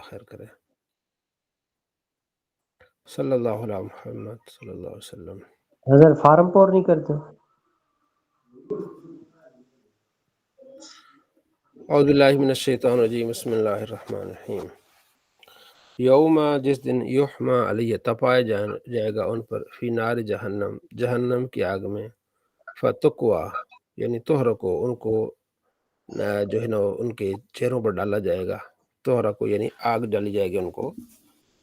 خیر کرے۔ صلی اللہ علیہ محمد صلی اللہ علیہ وسلم۔ حضرت فارم پور نہیں کرتے؟ اعوذ باللہ من الشیطان الرجیم، بسم اللہ الرحمن الرحیم۔ یوم، جس دن یحما علیہ، تپایا جائے گا ان پر، فی نار جہنم، جہنم کی آگ میں، فتقوا یعنی تحرکو، ان کو جو ہے نا ان کے چہروں پر ڈالا جائے گا، تحرکو یعنی آگ ڈالی جائے گی ان کو،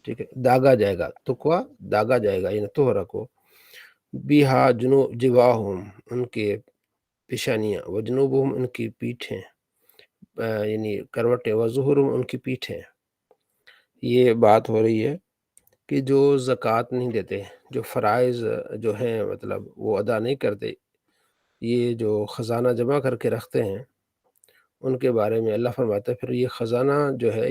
ٹھیک ہے، داغا جائے گا، تقوا داغا جائے گا یعنی تحرکو، بیہا جواہم ان کے پیشانیاں، وجنوبہم ان کی پیٹھیں، یعنی کروٹیں، وظہورہم ان کی پیٹھیں۔ یہ بات ہو رہی ہے کہ جو زکوٰۃ نہیں دیتے، جو فرائض جو ہیں مطلب وہ ادا نہیں کرتے، یہ جو خزانہ جمع کر کے رکھتے ہیں، ان کے بارے میں اللہ فرماتا ہے پھر یہ خزانہ جو ہے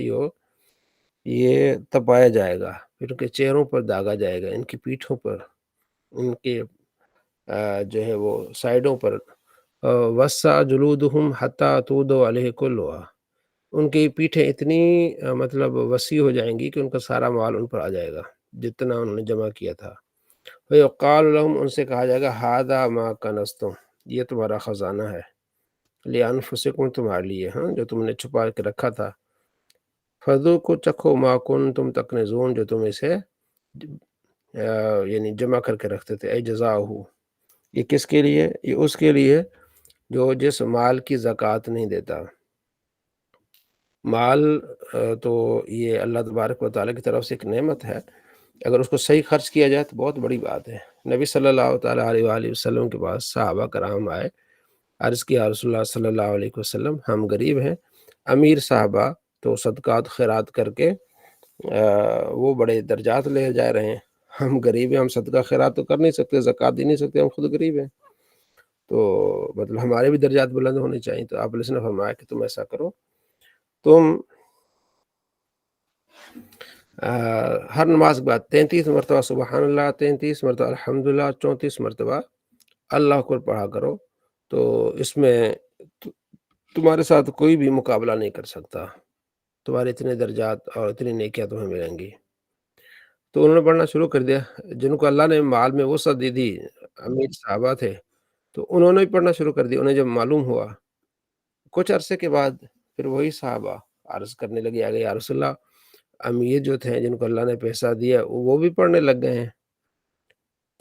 یہ تپایا جائے گا، پھر ان کے چہروں پر داغا جائے گا، ان کی پیٹھوں پر، ان کے جو ہے وہ سائڈوں پر، وسع جلودہم حتی تودو علیہ کلھا، ان کی پیٹھیں اتنی مطلب وسیع ہو جائیں گی کہ ان کا سارا مال ان پر آ جائے گا جتنا انہوں نے جمع کیا تھا۔ وَيُقَالُ لَهُمْ، ان سے کہا جائے گا، هَذَا مَا كَنَزْتُمْ، یہ تمہارا خزانہ ہے، لِأَنفُسِكُمْ، تمہارے لیے، ہاں جو تم نے چھپا کے رکھا تھا، فَذُوقُوا، چکھو، مَا كُنتُمْ تَكْنِزُونَ، جو تم اسے یعنی جمع کر کے رکھتے تھے، اے جزاؤہ، یہ کس کے لیے؟ یہ اس کے لیے جو جس مال کی زکوٰۃ نہیں دیتا۔ مال تو یہ اللہ تبارک و تعالیٰ کی طرف سے ایک نعمت ہے، اگر اس کو صحیح خرچ کیا جائے تو بہت بڑی بات ہے۔ نبی صلی اللہ تعالیٰ علیہ وآلہ وسلم کے پاس صحابہ کرام آئے، عرض کیا رسول اللہ صلی اللہ علیہ وسلم، ہم غریب ہیں، امیر صحابہ تو صدقات خیرات کر کے وہ بڑے درجات لے جا رہے ہیں، ہم غریب ہیں، ہم صدقہ خیرات تو کر نہیں سکتے، زکوٰۃ دے نہیں سکتے، ہم خود غریب ہیں، تو مطلب ہمارے بھی درجات بلند ہونے چاہیے۔ تو آپ نے فرمایا کہ تم ایسا کرو، تم ہر نماز کے بعد 33 مرتبہ سبحان اللہ، 33 مرتبہ الحمدللہ، 34 مرتبہ اللہ اکبر پڑھا کرو، تو اس میں تمہارے ساتھ کوئی بھی مقابلہ نہیں کر سکتا، تمہارے اتنے درجات اور اتنی نیکیاں تمہیں ملیں گی۔ تو انہوں نے پڑھنا شروع کر دیا، جن کو اللہ نے مال میں وسعت دی تھی، امیر صحابہ تھے، تو انہوں نے بھی پڑھنا شروع کر دیا۔ انہیں جب معلوم ہوا، کچھ عرصے کے بعد پھر وہی صحابہ عرض کرنے لگے، آگے یا رسول اللہ، امیر جو تھے جن کو اللہ نے پیسہ دیا وہ بھی پڑھنے لگ گئے ہیں،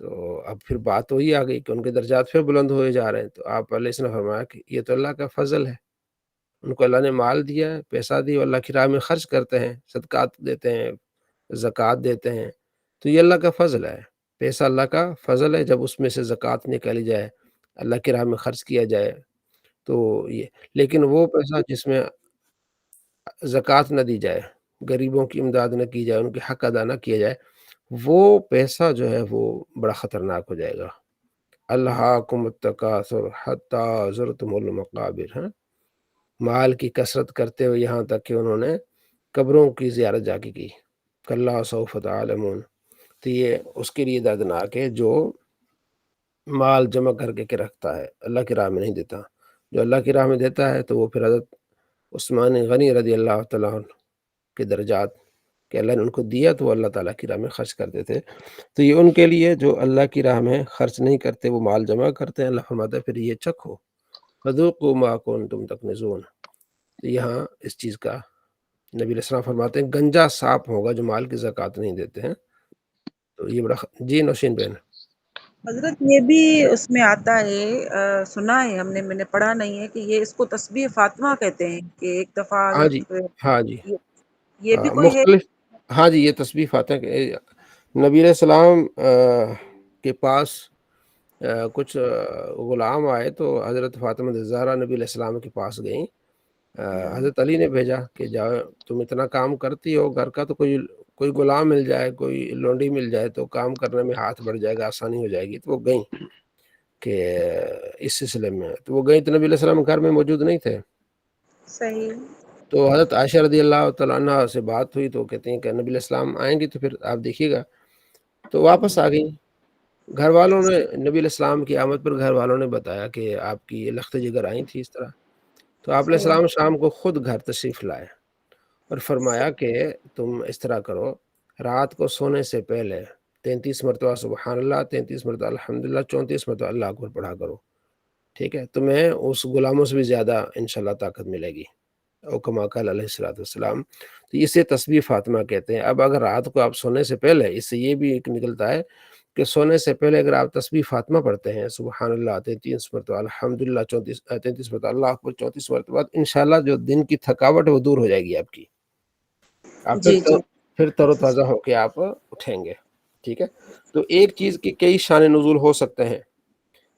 تو اب پھر بات وہی آ گئی کہ ان کے درجات پھر بلند ہوئے جا رہے ہیں۔ تو آپ علیہ السلام نے فرمایا کہ یہ تو اللہ کا فضل ہے، ان کو اللہ نے مال دیا ہے، پیسہ دیا، اللہ کی راہ میں خرچ کرتے ہیں، صدقات دیتے ہیں، زکوٰۃ دیتے ہیں، تو یہ اللہ کا فضل ہے، پیسہ اللہ کا فضل ہے، جب اس میں سے زکوٰۃ نکالی جائے، اللہ کی راہ میں خرچ کیا جائے تو یہ، لیکن وہ پیسہ جس میں زکوٰۃ نہ دی جائے، غریبوں کی امداد نہ کی جائے، ان کے حق ادا نہ کیا جائے، وہ پیسہ جو ہے وہ بڑا خطرناک ہو جائے گا۔ الہاکم التکاثر حتی زرتم المقابر، ہاں، مال کی کثرت کرتے ہوئے یہاں تک کہ انہوں نے قبروں کی زیارت جا کے کی، کلا سوف تعلمون، تو یہ اس کے لیے دردناک ہے جو مال جمع کر کے رکھتا ہے، اللہ کی راہ میں نہیں دیتا۔ جو اللہ کی راہ میں دیتا ہے تو وہ پھر حضرت عثمان غنی رضی اللہ تعالیٰ عنہ کے درجات کہ اللہ نے ان کو دیا تو وہ اللہ تعالیٰ کی راہ میں خرچ کرتے تھے، تو یہ ان کے لیے جو اللہ کی راہ میں خرچ نہیں کرتے، وہ مال جمع کرتے ہیں، اللہ فرماتا ہے پھر یہ چکھو، فذوقوا ما کنتم تکنزون۔ یہاں اس چیز کا نبی علیہ السلام فرماتے ہیں گنجا صاف ہوگا جو مال کی زکوٰۃ نہیں دیتے ہیں، تو یہ بڑا جی نوشین بہن۔ حضرت یہ بھی اس میں آتا ہے، سنا ہے ہم نے، میں نے پڑھا نہیں ہے، کہ یہ اس کو تسبیح فاطمہ کہتے ہیں، کہ ایک دفعہ ہاں جی، حضرت ہاں جی، یہ بھی کوئی ہے؟ مختلف، ہاں جی، یہ تسبیح فاتح کہ نبی علیہ السلام کے پاس کچھ غلام آئے تو حضرت فاطمہ الزہرا نبی علیہ السلام کے پاس گئیں، حضرت علی نے بھیجا کہ جاؤ، تم اتنا کام کرتی ہو گھر کا، تو کوئی غلام مل جائے، کوئی لونڈی مل جائے تو کام کرنے میں ہاتھ بڑھ جائے گا، آسانی ہو جائے گی۔ تو وہ گئیں کہ اس سلسلے میں، تو وہ گئیں تو نبی علیہ السلام گھر میں موجود نہیں تھے، صحیح۔ تو حضرت عائشہ رضی اللہ تعالیٰ عنہ سے بات ہوئی تو کہتے ہیں کہ نبی علیہ السلام آئیں گے تو پھر آپ دیکھیے گا، تو واپس آ گئیں۔ گھر والوں نے نبی علیہ السلام کی آمد پر گھر والوں نے بتایا کہ آپ کی لخت جگر آئی تھی اس طرح، تو آپ علیہ صحیح۔ السلام شام کو خود گھر تشریف لائے، اور فرمایا کہ تم اس طرح کرو، رات کو سونے سے پہلے 33 مرتبہ سبحان اللہ، 33 مرتبہ الحمدللہ، 34 مرتبہ اللہ اکبر پڑھا کرو، ٹھیک ہے؟ تمہیں اس غلاموں سے بھی زیادہ انشاءاللہ طاقت ملے گی، او کما قال علیہ الصلوۃ والسلام۔ تو اسے تسبیح فاطمہ کہتے ہیں۔ اب اگر رات کو آپ سونے سے پہلے، اس سے یہ بھی ایک نکلتا ہے کہ سونے سے پہلے اگر آپ تسبیح فاطمہ پڑھتے ہیں، سبحان اللہ 33 مرتبہ، الحمدللہ 33 مرتبہ، اللہ اکبر 34 مرتبہ، انشاءاللہ جو دن کی تھکاوٹ ہے وہ دور ہو جائے گی آپ کی، آپ جی جی پھر تر و تازہ ہو کے آپ اٹھیں گے، ٹھیک ہے؟ تو ایک چیز کے کئی شان نزول ہو سکتے ہیں،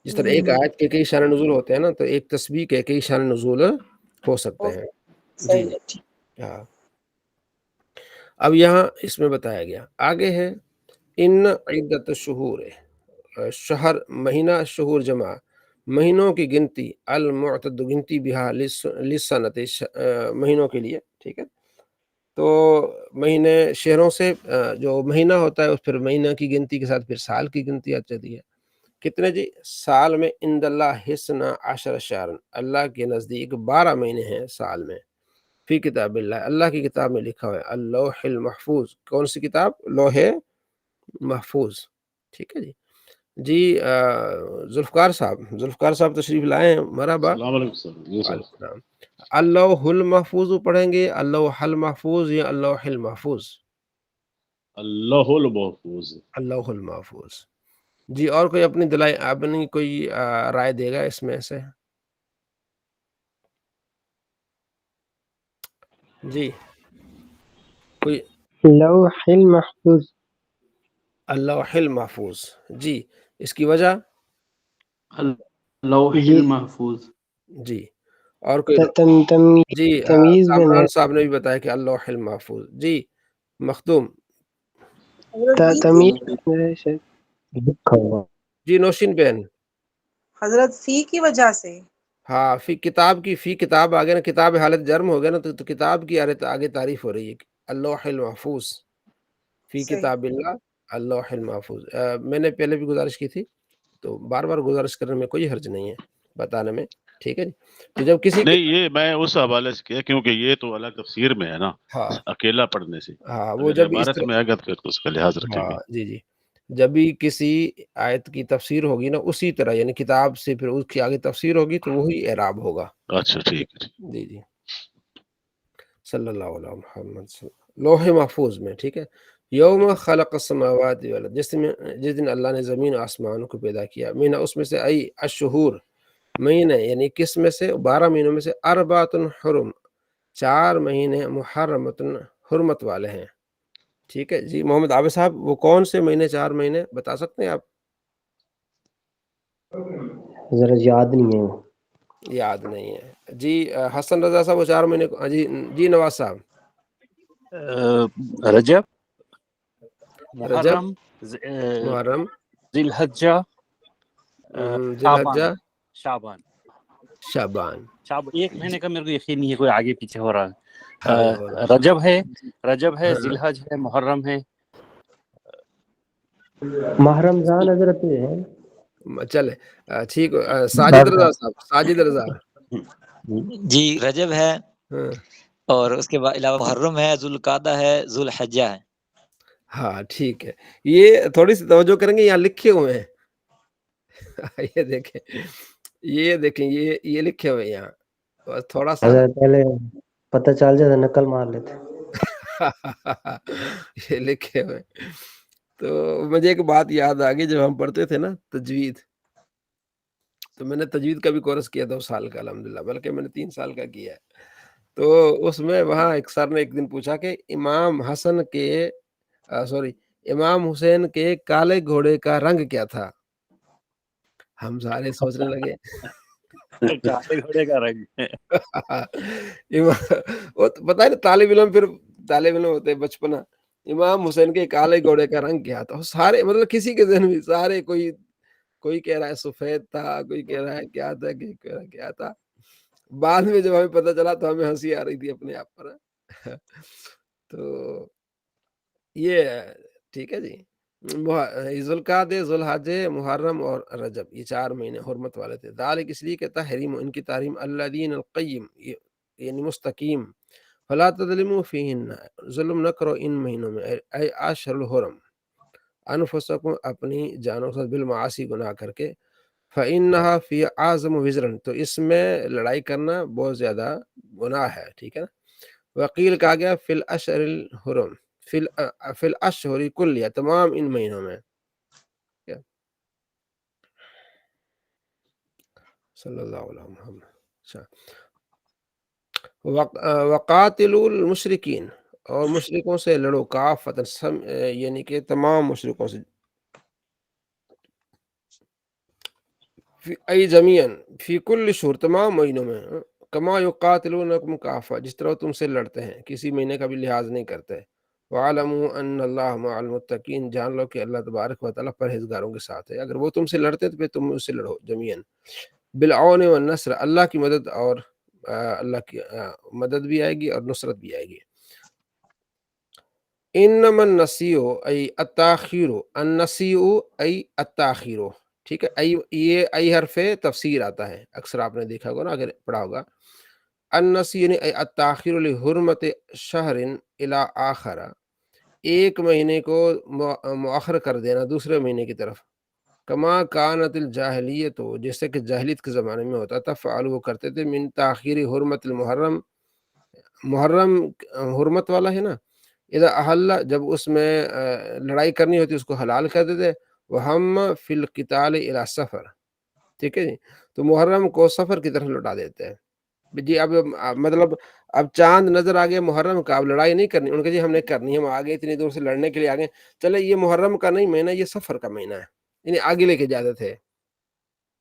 جس طرح ایک آیت کے کئی شان نزول ہوتے ہیں نا، تو ایک تسبیح کے کئی شان نزول ہو سکتے ہیں۔ جی صحیح ہے، ٹھیک۔ ہاں، اب یہاں اس میں بتایا گیا آگے ہے ان عدت الشہور، شہر مہینہ، شہور جمع مہینوں کی گنتی، المعتد گنتی بہا لسنت مہینوں کے لیے، ٹھیک ہے؟ تو مہینے شہروں سے جو مہینہ ہوتا ہے اس پھر مہینہ کی گنتی کے ساتھ پھر سال کی گنتی آ جاتی ہے۔ کتنے جی؟ سال میں عند اللہ حسنا عشر شہرن، اللہ کے نزدیک 12 مہینے ہیں سال میں، فی کتاب اللہ، اللہ کی کتاب میں لکھا ہوا ہے، اللوح المحفوظ۔ کون سی کتاب؟ لوح محفوظ، ٹھیک ہے جی۔ جی ذوالفقار صاحب تشریف لائے ہیں، مرحبا۔ السلام علیکم سر، جی سر۔ وعلیکم السلام۔ اللوح المحفوظ پڑھیں گے، اللوح المحفوظ یا اللوح المحفوظ؟ اللہ المحفوظ۔ اللوح المحفوظ۔ جی، اور کوئی اپنی کوئی رائے دے گا اس میں سے؟ جی کوئی؟ لوح المحفوظ۔ اللوح المحفوظ، جی، اس کی وجہ؟ لوح یہ المحفوظ۔ جی، اور کوئی؟ جی تمیز میں کامران صاحب نے بھی بتایا کہ اللوح المحفوظ۔ جی مختوم؟ حضرت تمیز میں شاید لکھا ہوا۔ جی نوشین بہن؟ حضرت فی کی وجہ سے، ہاں، فی کتاب آگے نا، کتاب حالت جرم ہو گیا نا، تو کتاب کی آگے تعریف ہو رہی ہے، اللوح المحفوظ فی صحیح۔ کتاب اللہ، اللوح المحفوظ۔ میں نے پہلے بھی گزارش کی تھی، تو بار بار گزارش کرنے میں کوئی حرج نہیں ہے بتانے میں، ٹھیک ہے جی۔ تو جب کسی نہیں، یہ میں اس حوالے سے کیا کیونکہ یہ تو الگ تفسیر میں ہے نا، ہاں اکیلا پڑھنے سے، ہاں، وہ اگر جب اس عبارت طرح، میں آئے گا تو پھر تو اس کا لحاظ رکھیں گے۔ ہاں جی جی، جب بھی کسی آیت کی تفسیر ہوگی نا اسی طرح، یعنی کتاب سے پھر اس کی آگے تفسیر ہوگی تو وہی اعراب ہوگا۔ اچھا ٹھیک ہے۔ جی جی، صلی اللہ علیہ محمد لوح محفوظ میں، ٹھیک ہے۔ یوم خلق السماوات والارض، جس دن اللہ نے زمین و آسمان کو پیدا کیا، مہینہ اس میں سے ای الشہور، مہینے یعنی کس میں سے؟ 12 مہینوں میں سے، اربعۃ حرم، 4 مہینے محرمۃ حرمت والے ہیں، ٹھیک ہے جی۔ محمد عابد صاحب وہ کون سے مہینے 4 مہینے بتا سکتے ہیں آپ؟ ذرا یاد نہیں ہے وہ۔ یاد نہیں ہے جی۔ حسن رضا صاحب وہ 4 مہینے جی جی نواز صاحب؟ رجب، رجب، محرم، محرم، ذی الحجہ، ذی الحجہ، شعبان۔ شعبان۔ ایک مہینے کا میرے کو یقین نہیں ہے کوئی آگے پیچھے ہو رہا آگے ہے۔ ہو رہا رجب ہے، ہاں، ذی الحج ہے، محرم ہے۔ ماہ رمضان حضرت ہے۔ چلے ٹھیک۔ ساجد رضا صاحب، ساجد رضا؟ جی رجب ہے، ہاں اور اس کے بعد علاوہ محرم ہے، ذوالقعدہ ہے، ذوالحجہ ہے۔ ہاں ٹھیک ہے، یہ تھوڑی سی توجہ کریں گے، یہاں لکھے ہوئے ہیں یہ دیکھیں یہ لکھے ہوئے ہیں یہاں، بس تھوڑا سا حضرت پہلے پتہ چل جاتا نقل مار لیتے۔ یہ لکھے ہوئے۔ تو مجھے ایک بات یاد آ گئی، جب ہم پڑھتے تھے نا تجوید، تو میں نے تجوید کا بھی کورس کیا 2 سال کا الحمدللہ، بلکہ میں نے 3 سال کا کیا ہے۔ تو اس میں وہاں ایک سر نے ایک دن پوچھا کہ امام حسین کے کالے گھوڑے کا رنگ کیا تھا؟ ہم سارے سوچنے لگے کالے گھوڑے کا رنگ وہ تو پتہ ہے نا، طالب علم ہوتے بچپنا، امام حسین کے کالے گھوڑے کا رنگ کیا تھا؟ سارے مطلب کسی کے ذہن میں سارے، کوئی کہہ رہا ہے سفید تھا، کوئی کہہ رہا ہے کیا تھا، کوئی کہہ رہا ہے کیا تھا۔ بعد میں جب ہمیں پتہ چلا تو ہمیں ہنسی آ رہی تھی اپنے آپ پر۔ تو یہ ٹھیک ہے جی۔ ذوالقعدہ، ذوالحجہ، محرم اور رجب، یہ 4 مہینے حرمت والے تھے۔ ذالک اس لیے کہ تحریم، ان کی تحریم، الذین القیم یعنی مستقیم، فلا تظلموا فیہن، ظلم نہ کرو ان مہینوں میں، اے اشہر الحرم، انفسکم اپنی جانوں سے بالمعاصی گناہ کر کے، فإنہا فی اعظم وزرن، تو اس میں لڑائی کرنا بہت زیادہ گناہ ہے، ٹھیک ہے نا. وقیل کہا گیا فی الاشہر الحرم، فی الاشہر کلیہ، تمام ان مہینوں میں. صلی اللہ علیہ محمد. اچھا، وقاتلوا المشرکین، اور مشرکوں سے لڑو، کافۃ، یعنی کہ تمام مشرکوں سے، ای جمیعاً، فی کل شہر، تمام مہینوں میں، کما یقاتلونکم کافہ، جس طرح تم سے لڑتے ہیں، کسی مہینے کا بھی لحاظ نہیں کرتے. وَعَلَمُوا أَنَّ اللَّهَ مَعَ الْمُتَّقِينَ، جان لو کہ اللہ تبارک و تعالیٰ پرہیزگاروں کے ساتھ ہے. اگر وہ تم سے لڑتے تو پھر تم اس سے لڑو جمیعاً. بالعون والنصر، اللہ کی مدد، اور اللہ کی مدد بھی آئے گی اور نصرت بھی آئے گی. انما النسیء ای التاخیر، النسیء ای التاخیر، ٹھیک ہے. یہ ای حرف تفسیر آتا ہے، اکثر آپ نے دیکھا ہوگا نا، اگر پڑھا ہوگا. النسیء یعنی ای التاخیر لحرمت شہر الی آخر، ایک مہینے کو مؤخر کر دینا دوسرے مہینے کی طرف. کما کانت الجاہلیت، جیسے کہ جاہلیت کے زمانے میں ہوتا تھا، فعل وہ کرتے تھے، من تاخیر حرمت المحرم، محرم حرمت والا ہے نا، اذا احل، جب اس میں لڑائی کرنی ہوتی اس کو حلال کر دیتے. وہم فی القتال الی سفر، ٹھیک ہے جی، تو محرم کو سفر کی طرف لوٹا دیتے ہیں. جی اب مطلب اب چاند نظر آ گیا محرم کا، اب لڑائی نہیں کرنی، ان کے جی ہم نے کرنی ہے، ہم آگے اتنی دور سے لڑنے کے لیے آگے، چلے یہ محرم کا نہیں مہینہ، یہ سفر کا مہینہ ہے، یعنی آگے لے کے جاتے تھے.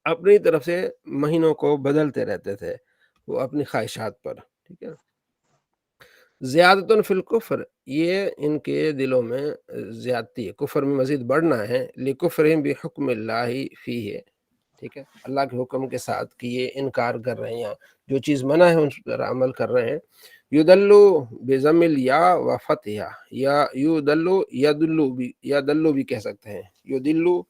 اپنی طرف سے مہینوں کو بدلتے رہتے تھے وہ اپنی خواہشات پر، ٹھیک ہے. زیادتن فی الکفر، یہ ان کے دلوں میں زیادتی ہے، کفر میں مزید بڑھنا ہے. لکفرہم بحکم اللہ فیہ، ٹھیک ہے، اللہ کے حکم کے ساتھ کہ یہ انکار کر رہے ہیں، جو چیز منع ہے ان پر عمل کر رہے ہیں. یدلو بضم الیا و فتحہ، یا یدلو، یدلو بھی کہہ سکتے ہیں، یدلو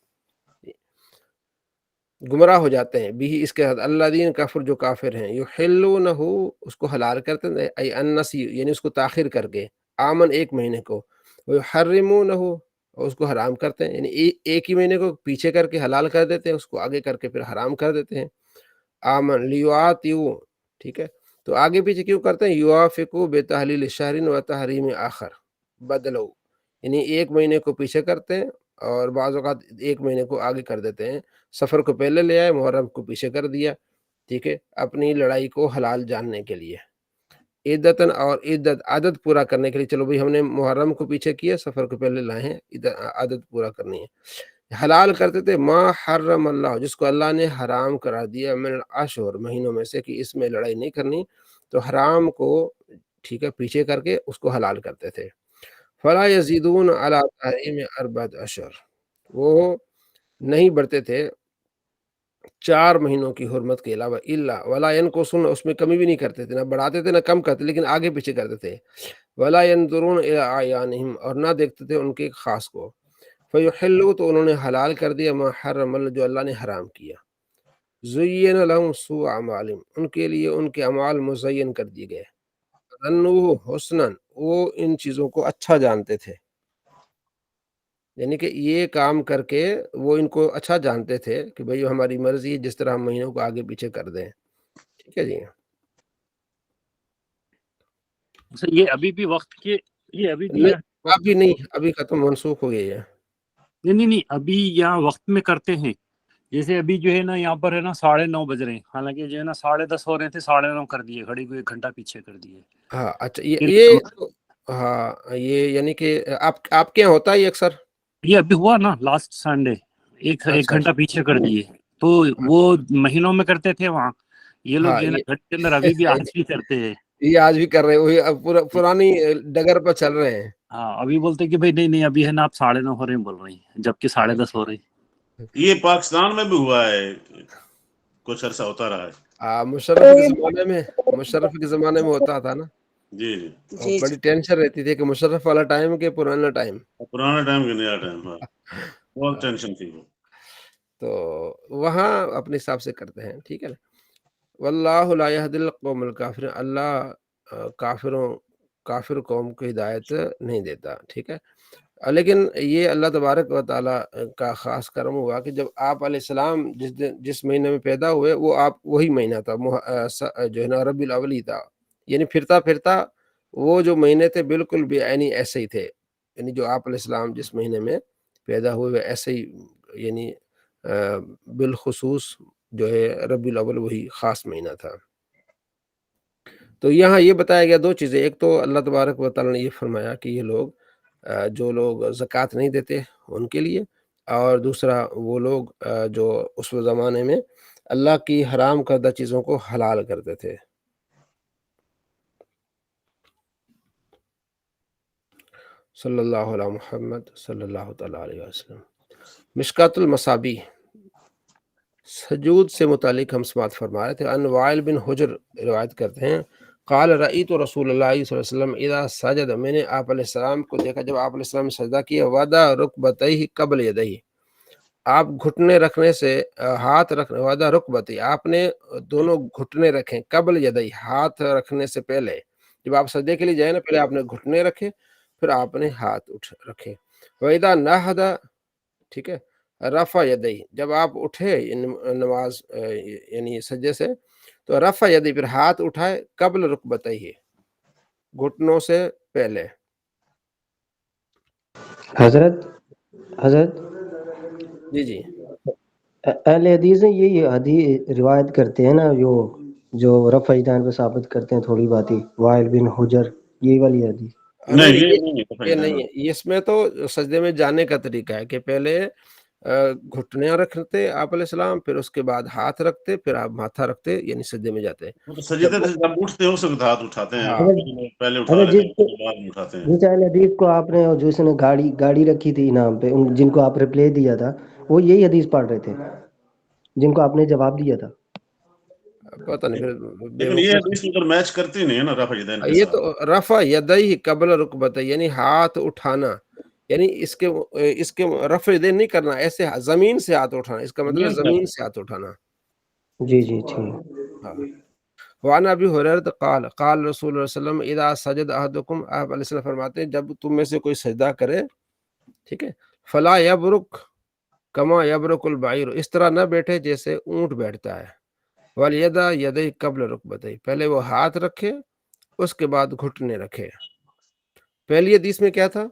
گمراہ ہو جاتے ہیں، بھی اس کے ساتھ، اللہ دین کافر، جو کافر ہیں، یحلونہ، اس کو حلال کرتے ہیں، ای النسی یعنی اس کو تاخیر کر کے، آمن ایک مہینے کو، ویحرمونہ، اور اس کو حرام کرتے ہیں، یعنی ایک ہی مہینے کو پیچھے کر کے حلال کر دیتے ہیں، اس کو آگے کر کے پھر حرام کر دیتے ہیں. آمن لیواتیو، ٹھیک ہے، تو آگے پیچھے کیوں کرتے ہیں؟ یوافقو بتحلیل شہر و تحریم آخر، بدلو، یعنی ایک مہینے کو پیچھے کرتے ہیں اور بعض اوقات ایک مہینے کو آگے کر دیتے ہیں. سفر کو پہلے لے آئے، محرم کو پیچھے کر دیا، ٹھیک ہے، اپنی لڑائی کو حلال جاننے کے لیے. عدتن، اور عدد پورا کرنے کے لیے، چلو بھئی ہم نے محرم کو پیچھے کیا، سفر کو پہلے لائے ہیں، عدد پورا کرنی ہے. حلال کرتے تھے ما حرم اللہ، جس کو اللہ نے حرام کرا دیا، من الاشہر، مہینوں میں سے، کہ اس میں لڑائی نہیں کرنی، تو حرام کو، ٹھیک ہے، پیچھے کر کے اس کو حلال کرتے تھے. فلا یزیدون علی تحریم اربعۃ اشہر، وہ نہیں بڑھتے تھے 4 مہینوں کی حرمت کے علاوہ، الا ولا ینقصون، اس میں کمی بھی نہیں کرتے تھے، نہ بڑھاتے تھے نہ کم کرتے، لیکن آگے پیچھے کرتے تھے. ولا ينظرون الی اعیانہم، اور نہ دیکھتے تھے ان کے خاص کو. فیحلوا، تو انہوں نے حلال کر دیا، ما حرم اللہ، جو اللہ نے حرام کیا. زین لهم سوء اعمالہم، ان کے لیے ان کے اعمال مزین کر دیے گئے. ظنوا حسنا، وہ ان چیزوں کو اچھا جانتے تھے، یعنی کہ یہ کام کر کے وہ ان کو اچھا جانتے تھے کہ بھئی ہماری مرضی ہے، جس طرح ہم مہینوں کو آگے پیچھے کر دیں، ٹھیک ہے جی. یہ ابھی بھی وقت کے، یہ ابھی بھی نہیں، یہاں ابھی نہیں، ابھی ختم، منسوخ ہو گئی ہے. نہیں ابھی یہاں وقت میں کرتے ہیں. جیسے ابھی جو ہے نا یہاں پر ہے نا 9:30 بج رہے ہیں، حالانکہ جو ہے نا 10:30 ہو رہے تھے، 9:30 کر دیے، گھڑی کو 1 گھنٹہ پیچھے کر دیے. ہاں اچھا، یہ ہاں، یہ یعنی کہ آپ کے یہاں ہوتا ہے یہ اکثر؟ یہ ابھی ہوا نا لاسٹ سنڈے، ایک اچھا گھنٹہ پیچھے کر دیے. تو وہ مہینوں میں کرتے تھے وہاں، یہ لوگ ہاں، جو ہے نا گھر کے اندر ابھی بھی آج بھی کرتے ہیں. یہ آج بھی کر رہے ہیں، وہی پرانی ڈگر پر چل رہے ہیں. ہاں، ابھی بولتے کہ بھائی نہیں ابھی ہے نا آپ 9:30 ہو رہے ہیں بول رہے ہیں، جبکہ 10:30 ہو رہے ہیں. یہ پاکستان میں بھی ہوا ہے، کچھ عرصہ ہوتا رہا ہے. مشرف کے زمانے میں ہوتا تھا نا، جی اور بڑی ٹینشن رہتی تھی کہ مشرف والا ٹائم کے پرانا ٹائم، پرانا ٹائم کے نیا ٹائم، ہاں بہت ٹینشن تھی وہ. تو وہاں اپنے حساب سے کرتے ہیں، ٹھیک ہے نا. واللہ لا یہدی القوم الکافرین، اللہ کافروں کافر قوم کو ہدایت نہیں دیتا، ٹھیک ہے۔ لیکن یہ اللہ تبارک و تعالیٰ کا خاص کرم ہوا کہ جب آپ علیہ السلام جس مہینے میں پیدا ہوئے وہ آپ وہی مہینہ تھا جو ہے نا ربیع الاول ہی تھا، یعنی پھرتا پھرتا وہ جو مہینے تھے بالکل بھی یعنی ایسے ہی تھے، یعنی جو آپ علیہ السلام جس مہینے میں پیدا ہوئے ایسے ہی، یعنی بالخصوص جو ہے ربیع الاول وہی خاص مہینہ تھا۔ تو یہاں یہ بتایا گیا دو چیزیں، ایک تو اللہ تبارک و تعالیٰ نے یہ فرمایا کہ یہ لوگ جو لوگ زکوٰۃ نہیں دیتے ان کے لیے، اور دوسرا وہ لوگ جو اس زمانے میں اللہ کی حرام کردہ چیزوں کو حلال کرتے تھے۔ صلی اللہ علیہ محمد صلی اللہ تعالیٰ علیہ وسلم۔ مشکات المصابیح، سجود سے متعلق ہم سماعت فرما رہے تھے۔ ان وائل بن حجر روایت کرتے ہیں، قال رأیت رسول اللہ صلی اللہ علیہ وسلم اذا سجد، میں نے آپ علیہ السلام کو دیکھا جب آپ علیہ السلام نے سجدہ کیا، وضع رکبتیہ قبل یدیہ، آپ گھٹنے رکھنے سے ہاتھ رکھنے، وضع رکبتیہ، آپ نے دونوں گھٹنے رکھیں، قبل یدیہ، ہاتھ رکھنے سے پہلے، جب آپ سجدے کے لیے جائیں نا پہلے آپ نے گھٹنے رکھے پھر آپ نے ہاتھ رکھے۔ وَإِذَا نَهَضَ، ٹھیک ہے، رفع یدیہ، جب آپ اٹھے نماز یعنی سجدے سے تو رفع یدیہ، پھر ہاتھ اٹھائے، قبل رکبتیہ، گھٹنوں سے پہلے۔ حضرت جی جی اہل حدیث ہیں یہ حدیث روایت کرتے ہیں نا، جو رفع یدین پہ ثابت کرتے ہیں تھوڑی بات ہی، وائل بن حجر، یہی والی حدیث؟ نہیں نہیں، یہ نہیں یہ نہیں ہے، اس میں تو سجدے میں جانے کا طریقہ ہے کہ پہلے گھٹنے رکھتے آپ علیہ السلام، پھر اس کے بعد ہاتھ رکھتے، پھر آپ ماتھا رکھتے، یعنی سجدے میں جاتے۔ وہ تو سجدے سے جب اٹھتے ہیں اس وقت ہاتھ اٹھاتے ہیں، ہاں پہلے اٹھا لیتے ہیں بعد میں اٹھاتے ہیں۔ جس اہل حدیث کو آپ نے جو اس نے گاڑی رکھی تھی انعام پہ، جن کو آپ رپلے دیا تھا، وہ یہی حدیث پڑھ رہے تھے جن کو آپ نے جواب دیا تھا؟ پتہ نہیں، پھر لیکن یہ حدیث ادھر میچ کرتی نہیں ہے نا رفع یدین کے یہ ساتھ۔ تو رفع یدیہ قبل رکبتیہ، یعنی ہاتھ اٹھانا، یعنی اس کے رفع یدین نہیں کرنا، ایسے زمین سے ہاتھ اٹھانا، اس کا مطلب ہے زمین سے ہاتھ اٹھانا۔ جی جی ٹھیک۔ ہاں۔ وعن ابی ہریرہ قال قال رسول اللہ صلی اللہ علیہ وسلم اذا سجد احدکم، آپ علیہ السلام فرماتے ہیں جب تم میں سے کوئی سجدہ کرے، ٹھیک ہے، فلا یبرک کما یبرک البعیر، اس طرح نہ بیٹھے جیسے اونٹ بیٹھتا ہے، والیدا یدیہ قبل رکبتیہ، پہلے وہ ہاتھ رکھے اس کے بعد گھٹنے رکھے۔ پہلی حدیث میں کیا تھا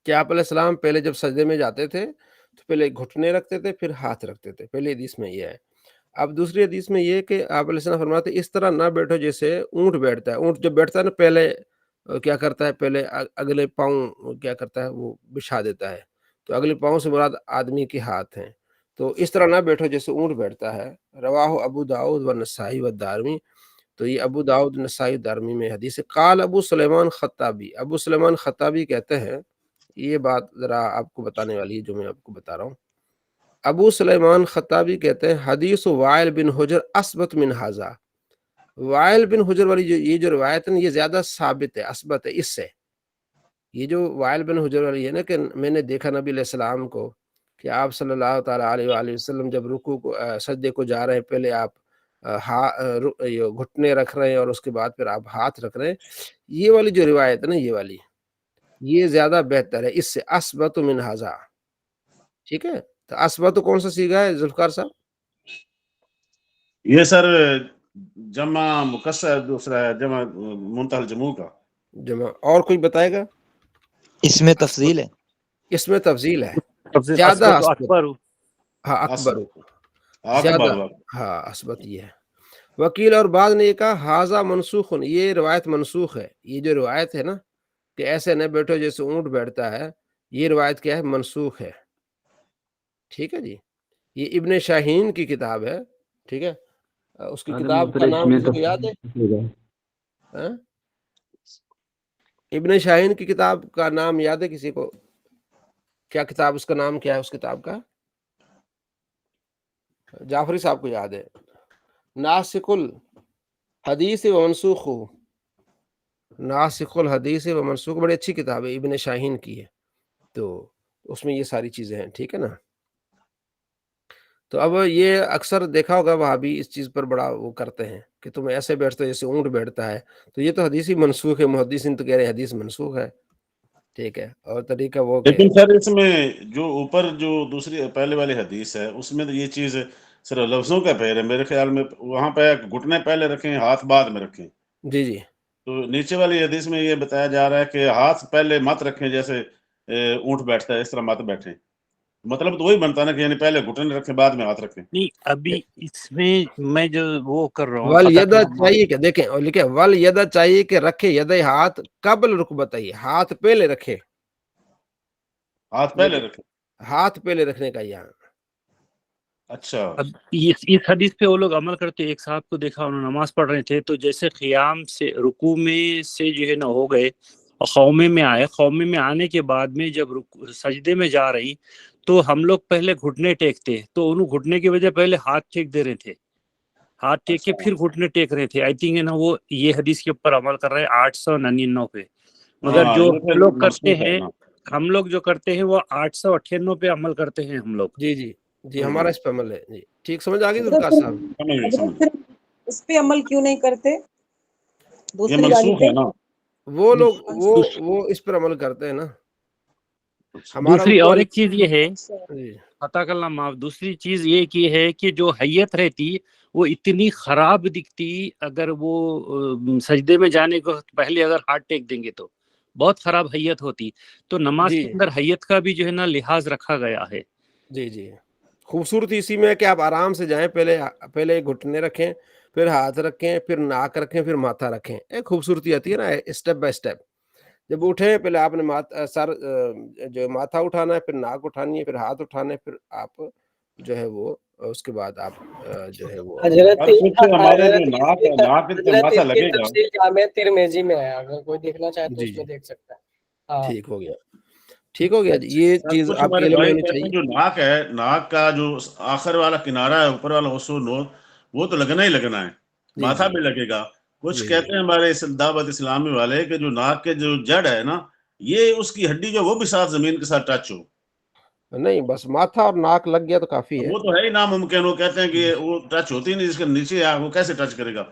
کہ آپ علیہ السلام پہلے جب سجدے میں جاتے تھے تو پہلے گھٹنے رکھتے تھے پھر ہاتھ رکھتے تھے، پہلی حدیث میں یہ ہے۔ اب دوسری حدیث میں یہ کہ آپ علیہ السلام فرماتے ہیں اس طرح نہ بیٹھو جیسے اونٹ بیٹھتا ہے۔ اونٹ جب بیٹھتا ہے نا پہلے کیا کرتا ہے، پہلے اگلے پاؤں کیا کرتا ہے، وہ بچھا دیتا ہے، تو اگلے پاؤں سے مراد آدمی کے ہاتھ ہیں، تو اس طرح نہ بیٹھو جیسے اونٹ بیٹھتا ہے۔ رواہ ابو داؤد و نسائی و دارمی، تو یہ ابو داؤد نسائی دارمی میں حدیث ہے۔ قال ابو سلیمان خطابی، ابو سلیمان خطابی کہتے ہیں، یہ بات ذرا آپ کو بتانے والی ہے جو میں آپ کو بتا رہا ہوں۔ ابو سلیمان خطابی کہتے ہیں حدیث وائل بن حجر اثبت من ھذا، وائل بن حجر والی یہ جو روایت ہے یہ زیادہ ثابت ہے، اثبت ہے اس سے۔ یہ جو وائل بن حجر والی ہے نا کہ میں نے دیکھا نبی علیہ السلام کو کہ آپ صلی اللہ تعالیٰ علیہ وآلہ وسلم جب رکوع کو سجدے کو جا رہے ہیں، پہلے آپ گھٹنے رکھ رہے ہیں اور اس کے بعد پھر آپ ہاتھ رکھ رہے ہیں، یہ والی جو روایت ہے نا یہ والی یہ زیادہ بہتر ہے اس سے، اثبت من ھذا، ٹھیک ہے۔ تو اثبت کون سا سیگا ہے ذوالفقار صاحب؟ یہ سر جمع مکسر دوسرا ہے، جمع منتہی الجموع کا جمع، اور کوئی بتائے گا؟ اس میں تفضیل ہے، اس میں تفضیل ہے، تفضیل زیادہ اثبت و اثبت، اکبر، ہاں اکبر، اکبر، زیادہ، ہاں اثبت یہ ہے۔ وکیل اور بعض نے یہ کہا حاضہ منسوخ، یہ روایت منسوخ ہے، یہ جو روایت ہے نا کہ ایسے نہ بیٹھو جیسے اونٹ بیٹھتا ہے، یہ روایت کیا ہے، منسوخ ہے، ٹھیک ہے جی۔ یہ ابن شاہین کی کتاب ہے، ٹھیک ہے، اس کی کتاب کا نام کسی کو یاد ہے؟ ابن شاہین کی کتاب کا نام یاد ہے کسی کو؟ کیا کتاب، اس کا نام کیا ہے اس کتاب کا؟ جعفری صاحب کو یاد ہے؟ ناسخ الحدیث و منسوخ، ناسخ الحدیث و منسوخ، بڑی اچھی کتاب ہے، ابن شاہین کی ہے، تو اس میں یہ ساری چیزیں ہیں، ٹھیک ہے نا۔ تو اب یہ اکثر دیکھا ہوگا وہابی اس چیز پر بڑا وہ کرتے ہیں کہ تم ایسے بیٹھتے ہو جیسے اونٹ بیٹھتا ہے، تو یہ تو حدیث ہی منسوخ ہے، محدثین تو کہہ رہے ہیں حدیث منسوخ ہے، ٹھیک ہے، اور طریقہ وہ کہ لیکن سر اس میں جو اوپر جو دوسری پہلے والی حدیث ہے اس میں تو یہ چیز صرف لفظوں کا پھیر ہے میرے خیال میں، وہاں پہ گھٹنے پہلے رکھیں ہاتھ بعد میں رکھیں، جی جی تو نیچے والی حدیث میں یہ بتایا جا رہا ہے کہ ہاتھ پہلے مت رکھیں جیسے اونٹ بیٹھتا ہے اس طرح مت بیٹھیں، مطلب تو وہی بنتا نا کہ یعنی پہلے گھٹنے رکھیں بعد میں ہاتھ رکھیں. نہیں ابھی اس میں میں جو وہ کر رہا ہوں ول فتح یدا کلام چاہیے کہ دیکھیں اور لکھے ول یدا چاہیے کہ رکھے ید ہاتھ قبل رکبتئی، ہاتھ پہلے رکھے، ہاتھ پہلے رکھیں. ہاتھ پہلے رکھنے کا یہاں. اچھا اب اس حدیث پہ وہ لوگ عمل کرتے. ایک صاحب کو دیکھا انہوں نماز پڑھ رہے تھے تو جیسے قیام سے رکوع میں سے جو ہے نا ہو گئے اور قومے میں آئے، قومے میں آنے کے بعد میں جب سجدے میں جا رہی تو ہم لوگ پہلے گھٹنے ٹیکتے، تو انہوں گھٹنے کی وجہ پہلے ہاتھ ٹیک دے رہے تھے، ہاتھ ٹیک کے پھر گھٹنے ٹیک رہے تھے. آئی تھنک ہے نا وہ یہ حدیث کے اوپر عمل کر رہے ہیں 899 پہ، مگر ہاں جو یہ ہم پھر لوگ کرتے منسوخ ہے ہیں، نا. ہم لوگ جو کرتے ہیں وہ 898 پہ عمل کرتے ہیں ہم لوگ. جی جی جی ہمارا اس پہ عمل ہے. جی ٹھیک سمجھ آ گئی حضرت ذوالفقار صاحب؟ حضرت پھر اس پہ عمل کیوں نہیں کرتے یہ دوسری والی منسوخ پہ؟ ہے نا. وہ لوگ وہ اس پر عمل کرتے ہیں نا. ہمارا دوسری اوپر اور والی ایک چیز یہ ہے جی عطا اللہ معاف، دوسری چیز یہ کی ہے کہ جو حیت رہتی وہ اتنی خراب دکھتی اگر وہ سجدے میں جانے کو پہلے اگر ہاتھ ٹیک دیں گے تو بہت خراب حیت ہوتی. تو نماز جی کے اندر حیت کا بھی جو ہے نا لحاظ رکھا گیا ہے. جی جی خوبصورتی اسی میں ہے کہ آپ آرام سے جائیں، پہلے گھٹنے رکھیں، پھر ہاتھ رکھیں، پھر ناک رکھیں، پھر ماتھا رکھیں. ایک خوبصورتی آتی ہے نا اسٹیپ بائی اسٹیپ. جب اٹھیں پہلے آپ نے سر جو ماتھا اٹھانا ہے، پھر ناک اٹھانی ہے، پھر ہاتھ اٹھانا ہے، پھر آپ جو ہے وہ اس کے بعد آپ جو ہے وہ حضرت اور کچھ ہمارے جو ناک پہ حضرت ماتھا اس کی لگے گا. تفصیل جامع ترمذی میں ہے، اگر کوئی دیکھنا چاہے تو جی اس میں جی دیکھ سکتا ہے. ہاں ٹھیک ہو گیا، ٹھیک ہو گیا جی. یہ سر چیز کچھ آپ کے ہمارے علم میں بھائی ہونی کہتے چاہیے. ہیں جو ناک ہے، ناک کا جو آخر والا کنارہ ہے اوپر والا اصول ہو وہ تو لگنا ہی لگنا ہے، جی ماتھا جی بھی لگے گا. کچھ جی کہتے ہیں ہمارے دعوت اسلامی والے کہ جو ناک کے جو جڑ ہے نا، یہ اس کی ہڈی جو وہ بھی ساتھ زمین کے ساتھ ٹچ ہو. نہیں بس ماتھا اور ناک لگ گیا تو کافی ہے. وہ تو ہے ہی ناممکن. وہ کہتے ہیں کہ وہ ٹچ ہوتی نہیں، جس کے نیچے ہے وہ کیسے ٹچ کرے گا؟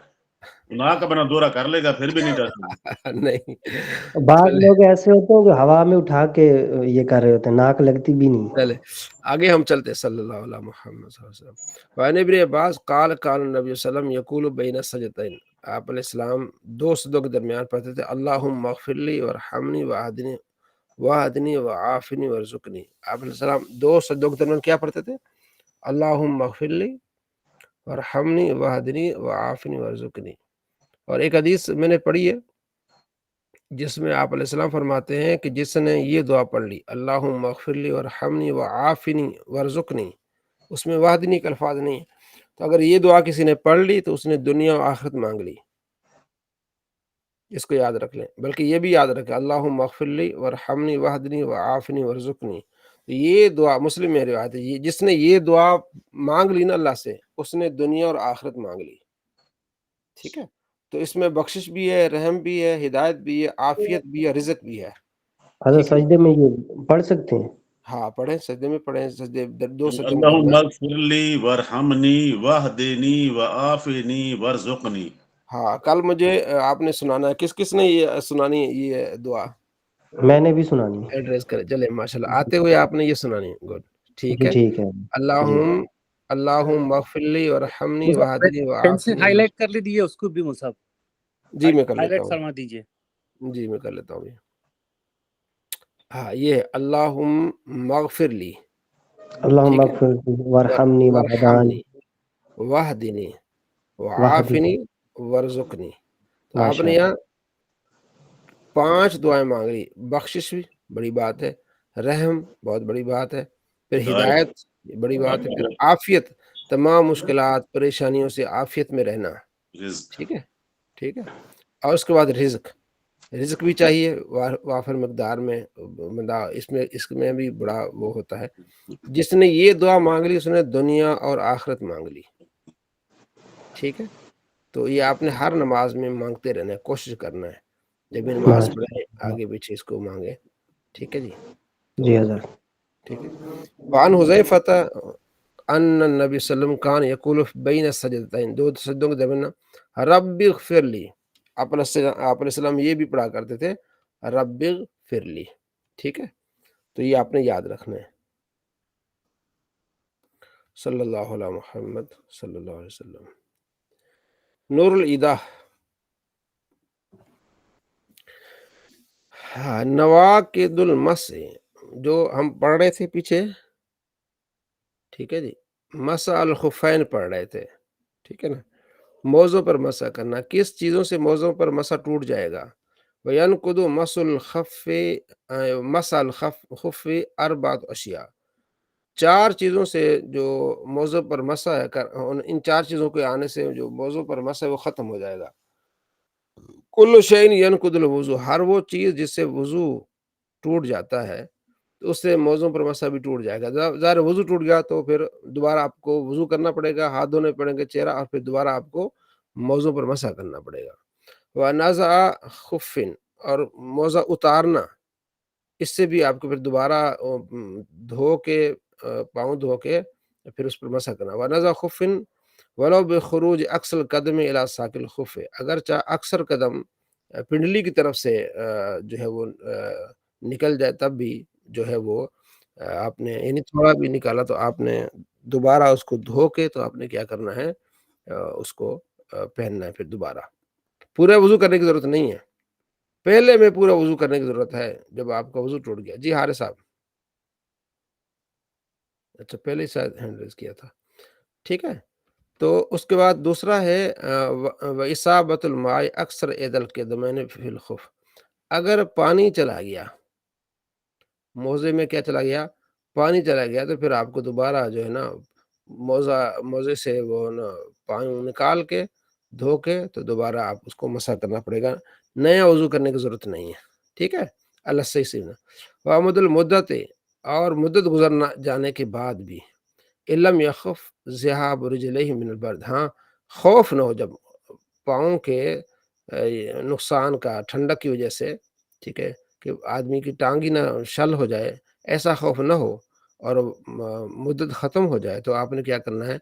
ناک اپنا دورہ کر لے گا پھر بھی نہیں ٹچ ہوگا. نہیں بعض چلے لوگ ایسے ہوتے ہیں جو ہوا میں اٹھا کے یہ کر رہے ہوتے ہیں، ناک لگتی بھی نہیں. چلے آگے ہم چلتے صلی اللہ علیہ محمد صلی اللہ علیہ وسلم. وعن ابن عباس قال قال النبی صلی اللہ علیہ وسلم یقول بین السجدتین، آپ علیہ السلام دو سجدوں کے درمیان پڑھتے تھے اللہم اغفر لی وارحمنی واہدنی وعافنی وارزقنی. آپ علیہ السلام دو سجدوں کے درمیان کیا پڑھتے تھے؟ اللہم اغفر لی وارحمنی واہدنی وعافنی وارزقنی. اور ایک حدیث میں نے پڑھی ہے جس میں آپ علیہ السلام فرماتے ہیں کہ جس نے یہ دعا پڑھ لی اللہم اغفر لی وارحمنی وعافنی وارزقنی، اس میں وحدنی کا الفاظ نہیں ہے. تو اگر یہ دعا کسی نے پڑھ لی تو اس نے دنیا و آخرت مانگ لی. اس کو یاد رکھ لیں، بلکہ یہ بھی یاد رکھیں اللہم اغفر لی وارحمنی وحدنی وعافنی وارزقنی. یہ دعا مسلم میں روایت ہے، یہ جس نے یہ دعا مانگ لی نا اللہ سے، اس نے دنیا اور آخرت مانگ لی. ٹھیک ہے، تو اس میں بخشش بھی ہے، رحم بھی ہے، ہدایت بھی ہے، عافیت بھی ہے، رزق بھی ہے. حضرت ٹھیک ہے، سجدے میں یہ پڑھ سکتے ہیں. ہاں پڑھیں، سجدے میں پڑھیں، سجدے دو سجدوں میں اللہم پڑھنا. اغفر لی وارحمنی واہدنی وعافنی وارزقنی. ہاں کل مجھے آپ نے سنانا ہے. کس کس نے یہ سنانی ہے یہ دعا؟ میں نے بھی سنانی ہے. ایڈریس کرے چلے ماشاءاللہ. آتے ہوئے آپ نے یہ سنانی ہے. گڈ ٹھیک جی ہے. ٹھیک ہے جی. اللہم اغفر لی وارحمنی وحدنی پین سے وعافنی. ہائی لائٹ کر لیجیے اس کو بھی مصعب، جی میں کر ہائی لیتا لائٹ ہوں، فرما دیجیے. جی میں کر لیتا ہوں. ہاں یہ ہے اللہم اغفر لی، اللہم ٹھیک ہے، اغفر وارحمنی وارحمنی وہدانی وحدنی وحدنی. وعافنی وارزقنی. تو آپ ماشاء نے اللہ. یہاں 5 دعائیں مانگ لی. بخشش بھی بڑی بات ہے، رحم بہت بڑی بات ہے، پھر ہدایت بڑی بات ہے، پھر عافیت، تمام مشکلات پریشانیوں سے عافیت میں رہنا. رزق. ٹھیک ہے، ٹھیک ہے. اور اس کے بعد رزق بھی چاہیے وافر مقدار میں. اس میں بھی بڑا وہ ہوتا ہے. جس نے یہ دعا مانگ لی اس نے دنیا اور آخرت مانگ لی. ٹھیک ہے، تو یہ آپ نے ہر نماز میں مانگتے رہنا ہے، کوشش کرنا ہے. جب بھی نماز پڑھیں آگے پیچھے اس کو مانگے. ٹھیک ہے جی. تو جی حضرت. ٹھیک ہے. وعن حذیفہ ان النبی صلی اللہ علیہ وسلم کان یقول بین السجدتین، دو سجدوں کے درمیان رب اغفر لی، آپ علیہ السلام یہ بھی پڑھا کرتے تھے رب اغفر لی، ٹھیک ہے، تو یہ آپ نے یاد رکھنا ہے۔ صلی اللہ علیہ محمد صلی اللہ علیہ وسلم۔ نور الایدہ، نواقض المس، جو ہم پڑھ رہے تھے پیچھے، ٹھیک ہے جی، مسح الخفین پڑھ رہے تھے، ٹھیک ہے نا، موزوں پر مسح کرنا، کس چیزوں سے موزوں پر مسح ٹوٹ جائے گا؟ وَيَنْقُضُ مَسَ الْخُفِّ أَرْبَعَةُ أَشْيَاء، چار چیزوں سے جو موضوع پر مسح ہے، ان چار چیزوں کے آنے سے جو موضوع پر مسح ہے وہ ختم ہو جائے گا۔ کل شیء ينقض الوضو، ہر وہ چیز جس سے وضو ٹوٹ جاتا ہے تو اس سے موضوع پر مسح بھی ٹوٹ جائے گا۔ ظاہر وضو ٹوٹ گیا تو پھر دوبارہ آپ کو وضو کرنا پڑے گا، ہاتھ دھونے پڑیں گے، چہرہ، اور پھر دوبارہ آپ کو موضوع پر مسح کرنا پڑے گا۔ وَنَزْعَ خُفٍّ، اور موزہ اتارنا، اس سے بھی آپ کو پھر دوبارہ دھو کے پاؤں دھو کے پھر اس پر مسح کرنا۔ وَنَزْعَ خُفٍّ وَلَوْ بِخُرُوجِ أَقْصَى الْقَدَمِ إِلَى سَاقِ الْخُفِّ، اگرچہ اکثر قدم پنڈلی کی طرف سے جو ہے وہ نکل جائے تب بھی جو ہے وہ آپ نے، یعنی تھوڑا بھی نکالا تو آپ نے دوبارہ اس کو دھو کے تو آپ نے کیا کرنا ہے، اس کو پہننا ہے پھر دوبارہ۔ پورا وضو کرنے کی ضرورت نہیں ہے، پہلے میں پورا وضو کرنے کی ضرورت ہے جب آپ کا وضو ٹوٹ گیا۔ جی حارث صاحب، اچھا پہلے ہی شاید ہینڈ ریز کیا تھا، ٹھیک ہے۔ تو اس کے بعد دوسرا ہے وَإِصَابَةُ الْمَاءِ أَكْثَرَ إِلَى الْقَدَمَيْنِ فِي الْخُفِّ، اگر پانی چلا گیا، موزے میں کیا چلا گیا، پانی چلا گیا، تو پھر آپ کو دوبارہ جو ہے نا موزے سے وہ نا پانی نکال کے دھو کے تو دوبارہ آپ اس کو مسح کرنا پڑے گا، نیا وضو کرنے کی ضرورت نہیں ہے، ٹھیک ہے۔ اللہ صحیح سینا وَعَمُدُ المدت، اور مدت گزرنا جانے کے بعد بھی، علم یخف ذہاب رجلیہ من البرد، ہاں خوف نہ ہو جب پاؤں کے نقصان کا ٹھنڈک کی وجہ سے، ٹھیک ہے، کہ آدمی کی ٹانگی نہ شل ہو جائے، ایسا خوف نہ ہو اور مدت ختم ہو جائے، تو آپ نے کیا کرنا ہے،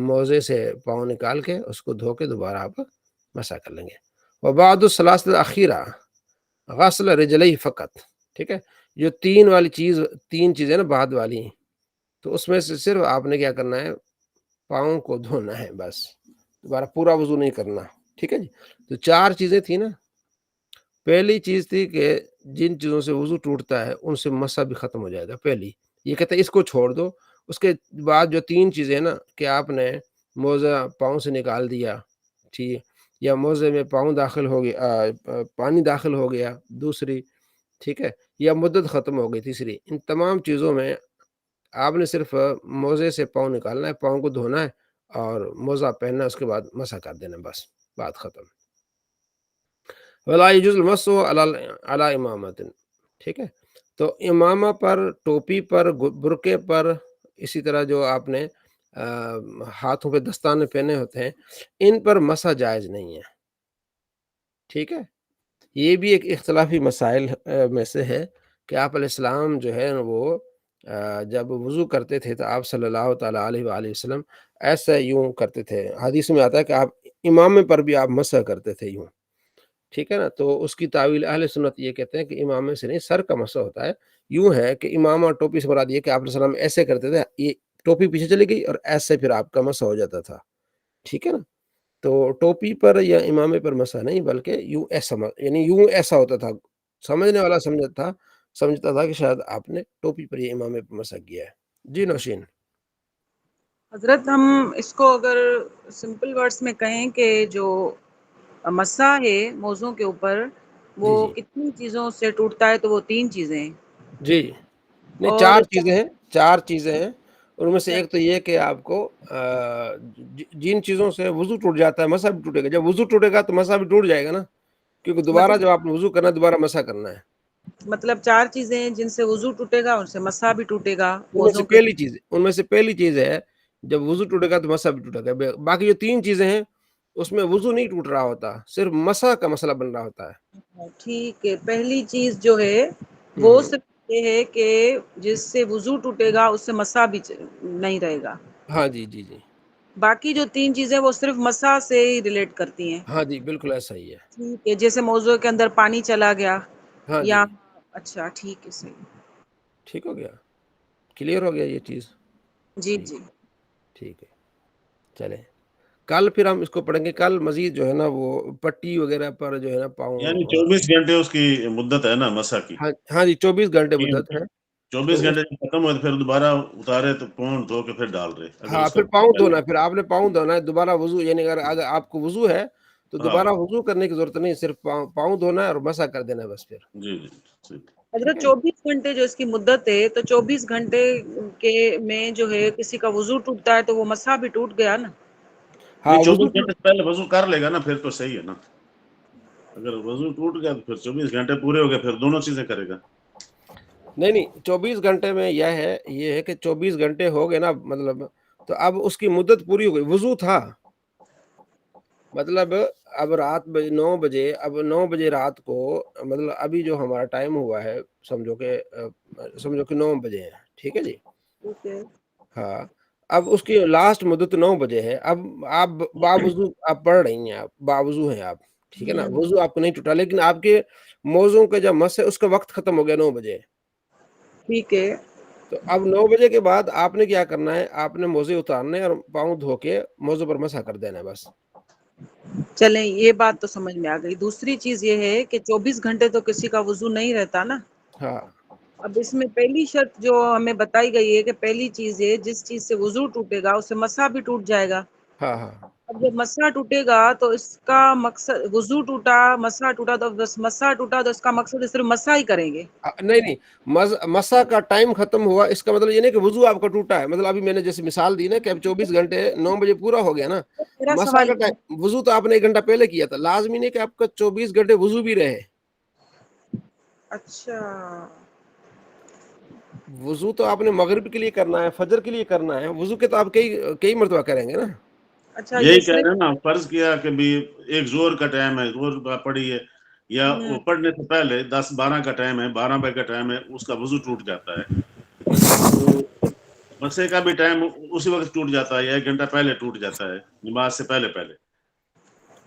موزے سے پاؤں نکال کے اس کو دھو کے دوبارہ آپ مسح کر لیں گے۔ وبعد الثلاث الاخیرہ غسل رجلیہ فقط، ٹھیک ہے، جو تین چیزیں نا بعد والی، تو اس میں سے صرف آپ نے کیا کرنا ہے، پاؤں کو دھونا ہے بس، دوبارہ پورا وضو نہیں کرنا، ٹھیک ہے جی۔ تو چار چیزیں تھیں نا، پہلی چیز تھی کہ جن چیزوں سے وضو ٹوٹتا ہے ان سے مسح بھی ختم ہو جائے گا، پہلی یہ کہتا ہے اس کو چھوڑ دو۔ اس کے بعد جو تین چیزیں نا کہ آپ نے موزہ پاؤں سے نکال دیا، ٹھیک، یا موزے میں پاؤں داخل ہو گیا، پانی داخل ہو گیا، دوسری، ٹھیک ہے، یا مدت ختم ہو گئی، تیسری، ان تمام چیزوں میں آپ نے صرف موزے سے پاؤں نکالنا ہے، پاؤں کو دھونا ہے اور موزہ پہننا ہے، اس کے بعد مسح کر دینا، بس بات ختم۔ ولا يجوز المس علی امامۃ، ٹھیک ہے، تو امامہ پر، ٹوپی پر، برقعے پر، اسی طرح جو آپ نے ہاتھوں پہ دستانے پہنے ہوتے ہیں، ان پر مسح جائز نہیں ہے، ٹھیک ہے۔ یہ بھی ایک اختلافی مسائل میں سے ہے کہ آپ علیہ السلام جو ہے وہ جب وضو کرتے تھے تو آپ صلی اللہ تعالیٰ علیہ وآلہ وسلم ایسا یوں کرتے تھے، حدیث میں آتا ہے کہ آپ امامے پر بھی آپ مسح کرتے تھے یوں، ٹھیک ہے نا۔ تو اس کی تعویل اہل سنت یہ کہتے ہیں کہ امامے سے نہیں، سر کا مسح ہوتا ہے۔ یوں ہے کہ امامہ اور ٹوپی سے مراد یہ کہ آپ علیہ السلام ایسے کرتے تھے، یہ ٹوپی پیچھے چلی گئی اور ایسے پھر آپ کا مسح ہو جاتا تھا، ٹھیک ہے نا۔ تو ٹوپی پر یا امامے پر مسح نہیں، بلکہ یوں ایسا، یعنی یوں ایسا ہوتا تھا، سمجھنے والا سمجھتا تھا کہ شاید آپ نے ٹوپی پر یا امامے پر مسح کیا ہے۔ جی نوشین۔ حضرت ہم اس کو اگر سمپل ورڈز میں کہیں کہ جو مسح ہے موضوع کے اوپر وہ جی کتنی چیزوں سے ٹوٹتا ہے، تو وہ تین چیزیں ہیں، جی، نہیں اور چار چیزیں ہیں، ان میں سے ایک تو یہ کہ آپ کو جن چیزوں سے وضو ٹوٹ جاتا ہے مسح بھی ٹوٹے گا، جب وضو ٹوٹے گا تو مسح بھی ٹوٹ جائے گا نا، کیونکہ دوبارہ جب آپ نے وضو کرنا ہے دوبارہ مسح کرنا ہے۔ مطلب چار چیزیں ہیں جن سے وضو ٹوٹے گا، ان سے مسح بھی ٹوٹے گا ان میں سے موضوع پہلی چیز ہے جب وضو ٹوٹے گا تو مسح بھی ٹوٹے گا، باقی جو تین چیزیں ہیں اس میں وضو نہیں ٹوٹ رہا ہوتا، صرف مسح کا مسئلہ بن رہا ہوتا ہے۔ ٹھیک ہے، پہلی چیز جو ہے وہ صرف یہ ہے کہ جس سے وضو ٹوٹے گا اس سے مسح بھی نہیں رہے گا. ہاں جی جی جی باقی جو 3 چیزیں وہ صرف مسح سے ہی ریلیٹ کرتی ہیں. ہاں جی بالکل ایسا ہی ہے. ٹھیک ہے، جیسے موضوع کے اندر پانی چلا گیا ہاں یا جی اچھا ٹھیک ہے صحیح. ٹھیک ہو گیا، کلیئر ہو گیا یہ چیز. جی ٹھیک جی ٹھیک ہے چلیں کل پھر ہم اس کو پڑھیں گے. کل مزید جو ہے نا وہ پٹی وغیرہ پر جو ہے نا پاؤں. یعنی 24 گھنٹے اس کی مدت ہے نا مسح کی. ہاں جی 24 گھنٹے مدت ہے. 24 گھنٹے ختم ہوئے پھر دوبارہ اتارے تو پاؤں دھو کے پھر ڈال رہے. ہاں پھر پاؤں دھونا، پھر آپ نے پاؤں دھونا ہے دوبارہ وضو. یعنی اگر آپ کو وضو ہے تو دوبارہ وضو کرنے کی ضرورت نہیں، صرف پاؤں دھونا ہے اور مسح کر دینا ہے بس. پھر جی جی حضرت 24 گھنٹے جو اس کی مدت ہے تو 24 گھنٹے کے میں جو ہے کسی کا وضو ٹوٹتا ہے تو وہ مسح بھی ٹوٹ گیا نا. ہاں نہیں 24 وضو گھنٹے سے پہلے وضو کر لے گا نا پھر تو صحیح ہے نا. اگر وضو ٹوٹ گیا تو پھر 24 گھنٹے پورے ہو گئے پھر دونوں چیزیں کرے گا. نہیں 24 گھنٹے میں یہ ہے کہ 24 گھنٹے ہو گئے نا، مطلب تو اب اس کی مدت پوری ہو گئی. وضو تھا مطلب اب رات 9 بجے، اب 9 بجے رات کو، مطلب ابھی جو ہمارا ٹائم ہوا ہے سمجھو کہ 9 بجے ہیں. ٹھیک ہے جی. ہاں اب اس کی لاسٹ مدت 9 بجے ہے. اب آپ باوضو آپ پڑھ رہی ہیں، آپ باوضو ہیں آپ، ٹھیک ہے نا. وضو آپ کو نہیں ٹوٹا لیکن آپ کے موضوع کا جو مس ہے اس کا وقت ختم ہو گیا 9 بجے. ٹھیک ہے تو اب 9 بجے کے بعد آپ نے کیا کرنا ہے، آپ نے موزے اتارنے اور پاؤں دھو کے موضوع پر مسح کر دینا ہے بس. چلیں یہ بات تو سمجھ میں آ گئی. دوسری چیز یہ ہے کہ 24 گھنٹے تو کسی کا وضو نہیں رہتا نا. ہاں اب اس میں پہلی شرط جو ہمیں بتائی گئی ہے کہ پہلی چیز ہے جس چیز سے وضو ٹوٹے گا اس سے مسح بھی ٹوٹ جائے گا. ہاں ہاں اب جب مسح ٹوٹے گا تو اس کا مقصد وضو ٹوٹا، مسح ٹوٹا تو بس مسح ٹوٹا تو اس کا مقصد صرف مسح ہی کریں گے. نہیں مسح کا ٹائم ختم ہوا اس کا مطلب یہ نہیں کہ وضو آپ کا ٹوٹا ہے. مطلب ابھی میں نے جیسے مثال دی نا کہ اب 24 گھنٹے 9 بجے پورا ہو گیا نا، میرا مسح سوال کا ٹائم وضو تو آپ نے 1 گھنٹہ پہلے کیا تھا. لازمی نہیں کہ آپ کا 24 گھنٹے وضو بھی رہے. اچھا وضو تو آپ نے مغرب کے لیے کرنا ہے، فجر کے لیے کرنا ہے. وضو کے تو آپ کئی مرتبہ کریں گے نا. اچھا یہ یہی کہہ صرف رہے ہیں نا، فرض کیا کہ بھی ایک زور کا ٹائم ہے، زور پڑی ہے، یا وہ پڑھنے سے پہلے 10-12 کا ٹائم ہے، 12 بجے کا ٹائم ہے، اس کا وضو ٹوٹ جاتا ہے. تو مسح کا بھی ٹائم اسی وقت ٹوٹ جاتا ہے یا 1 گھنٹہ پہلے ٹوٹ جاتا ہے نماز سے پہلے.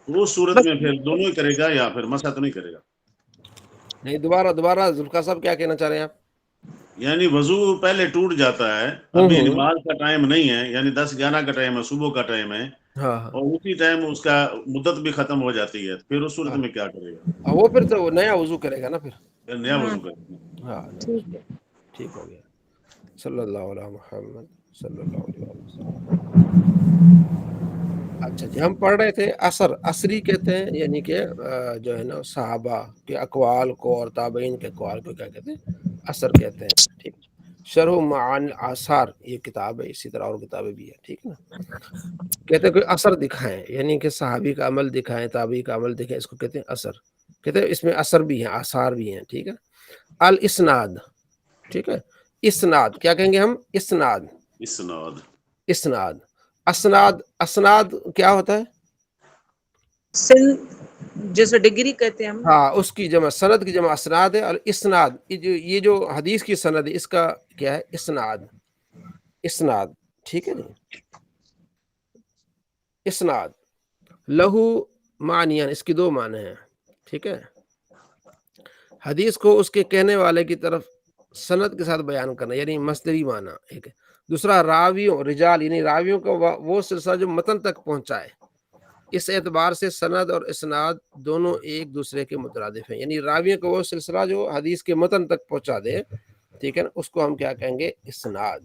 تو اس صورت بس میں پھر دونوں ہی کرے گا یا پھر مسح تو نہیں کرے گا. نہیں دوبارہ ذوالفقار صاحب کیا کہنا چاہ رہے ہیں آپ؟ یعنی وضو پہلے ٹوٹ جاتا ہے، ابھی نماز کا ٹائم نہیں ہے، یعنی 10-11 کا ٹائم ہے، صبح کا ٹائم ہے، ہاں اور اسی ٹائم اس کا مدت بھی ختم ہو جاتی ہے. پھر اس صورت میں کیا کرے گا؟ وہ پھر تو نیا وضو کرے گا نا پھر نیا وضو کرے گا. ہاں ٹھیک ہے. ٹھیک ہو گیا. صلی اللہ علیہ محمد صلی اللہ علیہ وسلم. اچھا جی، ہم پڑھ رہے تھے عصری کہتے ہیں یعنی کہ جو ہے نا صحابہ کے اقوال کو اور تابعین کے اقوال کو کیا کہتے ہیں؟ عصر کہتے ہیں. ٹھیک. شرح معانی آثار یہ کتاب ہے، اسی طرح اور کتابیں بھی ہیں. ٹھیک ہے نا. کہتے ہیں کوئی اثر دکھائیں، یعنی کہ صحابی کا عمل دکھائیں، تابعی کا عمل دکھائیں، اس کو کہتے ہیں اثر. کہتے ہیں اس میں اثر بھی ہیں، آثار بھی ہیں. ٹھیک ہے. الاسناد، ٹھیک ہے. اسناد کیا کہیں گے ہم؟ اسناد. اسناد کیا ہوتا ہے؟ جیسے ڈگری کہتے ہیں ہم. ہاں اس کی جمع سند کی جمع اسناد ہے. اور اسناد یہ جو حدیث کی سند ہے اس کا کیا ہے؟ اسناد. ٹھیک ہے جی. اسناد لہو معنیان، اس کی 2 معنی ہیں. ٹھیک ہے. حدیث کو اس کے کہنے والے کی طرف سند کے ساتھ بیان کرنا، یعنی مصدری معنی ایک ہے. دوسرا راویوں رجال، یعنی راویوں کا وہ سلسلہ جو متن تک پہنچائے. اس اعتبار سے سند اور اسناد دونوں ایک دوسرے کے مترادف ہیں، یعنی راویوں کا وہ سلسلہ جو حدیث کے متن تک پہنچا دے. ٹھیک ہے نا. اس کو ہم کیا کہیں گے؟ اسناد.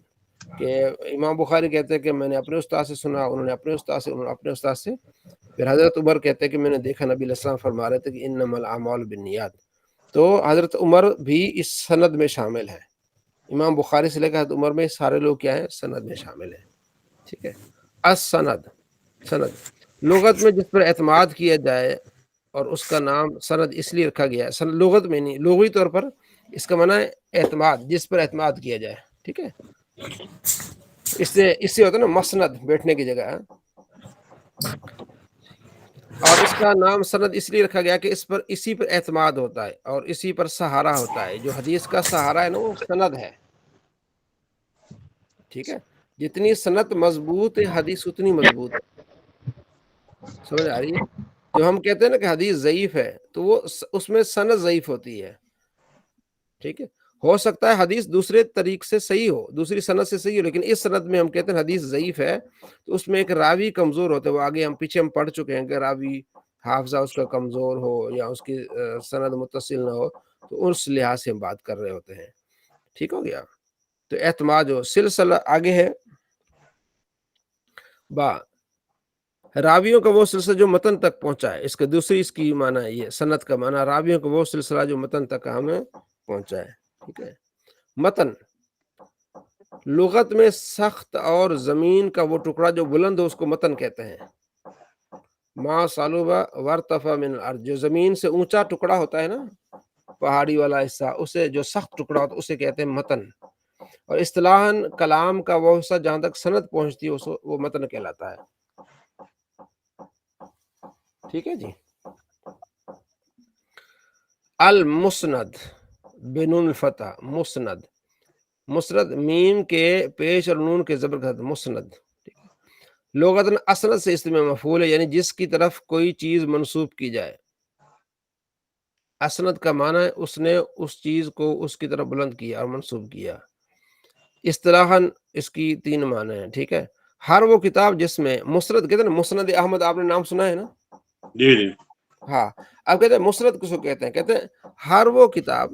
کہ امام بخاری کہتے ہیں کہ میں نے اپنے استاد سے سنا، انہوں نے اپنے استاد سے، انہوں نے اپنے استاد سے. پھر حضرت عمر کہتے ہیں کہ میں نے دیکھا نبی علیہ السلام فرما رہے تھے کہ انما الاعمال بالنیات. تو حضرت عمر بھی اس سند میں شامل ہیں. امام بخاری سے لے کر حضرت عمر میں سارے لوگ کیا ہیں؟ سند میں شامل ہیں. ٹھیک ہے. السند، سند لغت میں جس پر اعتماد کیا جائے، اور اس کا نام سند اس لیے رکھا گیا ہے، لغت میں نہیں، لغوی طور پر اس کا معنی ہے اعتماد، جس پر اعتماد کیا جائے. ٹھیک ہے. اس سے ہوتا ہے نا مسند، بیٹھنے کی جگہ. اور اس کا نام سند اس لیے رکھا گیا کہ اسی پر اعتماد ہوتا ہے اور اسی پر سہارا ہوتا ہے. جو حدیث کا سہارا ہے نا وہ سند ہے. ٹھیک ہے, جتنی سند مضبوط ہے حدیث اتنی مضبوط ہے. سمجھ آ رہی ہے؟ جو ہم کہتے ہیں نا کہ حدیث ضعیف ہے تو وہ اس میں سند ضعیف ہوتی ہے. ٹھیک ہے, ہو سکتا ہے حدیث دوسرے طریق سے صحیح ہو, دوسری سند سے صحیح ہو, لیکن اس سند میں ہم کہتے ہیں حدیث ضعیف ہے تو اس میں ایک راوی کمزور ہوتا ہے. وہ آگے پیچھے ہم پڑھ چکے ہیں کہ راوی حافظہ اس کا کمزور ہو یا اس کی سند متصل نہ ہو, تو اس لحاظ سے ہم بات کر رہے ہوتے ہیں. ٹھیک ہو گیا؟ تو اعتماد ہو. سلسلہ آگے ہے با راویوں کا وہ سلسلہ جو متن تک پہنچا ہے. اس کا دوسری اس کی معنی ہے, یہ سند کا معنی راویوں کا وہ سلسلہ جو متن تک ہمیں پہنچا ہے. ٹھیک ہے, متن لغت میں سخت اور زمین کا وہ ٹکڑا جو بلند ہو اس کو متن کہتے ہیں. ما صلوبہ ورتفع من الارض, جو زمین سے اونچا ٹکڑا ہوتا ہے نا, پہاڑی والا حصہ, اسے جو سخت ٹکڑا ہوتا ہے اسے کہتے ہیں متن. اور اصطلاحاً کلام کا وہ حصہ جہاں تک سند پہنچتی ہے وہ متن کہلاتا ہے. ٹھیک ہے جی. المسند بنون الفتح, مسند, مسند میم کے پیش اور نون کے زبر کا مسند. لغتاً اسند سے اسم مفعول ہے, یعنی جس کی طرف کوئی چیز منسوب کی جائے. اسند کا معنی ہے اس نے اس چیز کو اس کی طرف بلند کیا اور منسوب کیا. اصطلاحاً اس کی 3 معنی ہیں. ٹھیک ہے, ہر وہ کتاب جس میں مسند کہتے ہیں نا, مسند احمد آپ نے نام سنا ہے نا؟ جی جی. ہاں, اب کہتے ہیں مسند کس کو کہتے ہیں؟ کہتے ہیں ہر وہ کتاب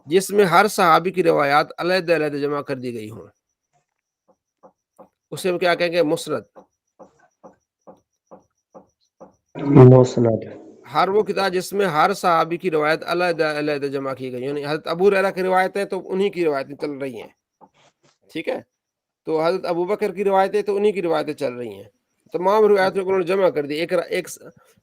جس میں ہر صحابی کی روایات علیحدہ علیحدہ جمع کر دی گئی ہوں, اسے ہم کیا کہیں گے؟ مسند. مسند. ہر وہ کتاب جس میں ہر صحابی کی روایت علیحدہ علیحدہ جمع کی گئی, یعنی حضرت ابو ہریرہ کی روایتیں تو انہی کی روایتیں چل رہی ہیں. ٹھیک ہے, تو حضرت ابوبکر کی روایتیں تو انہی کی روایتیں چل رہی ہیں. تمام روایتوں کو انہوں نے جمع کر دی ایک.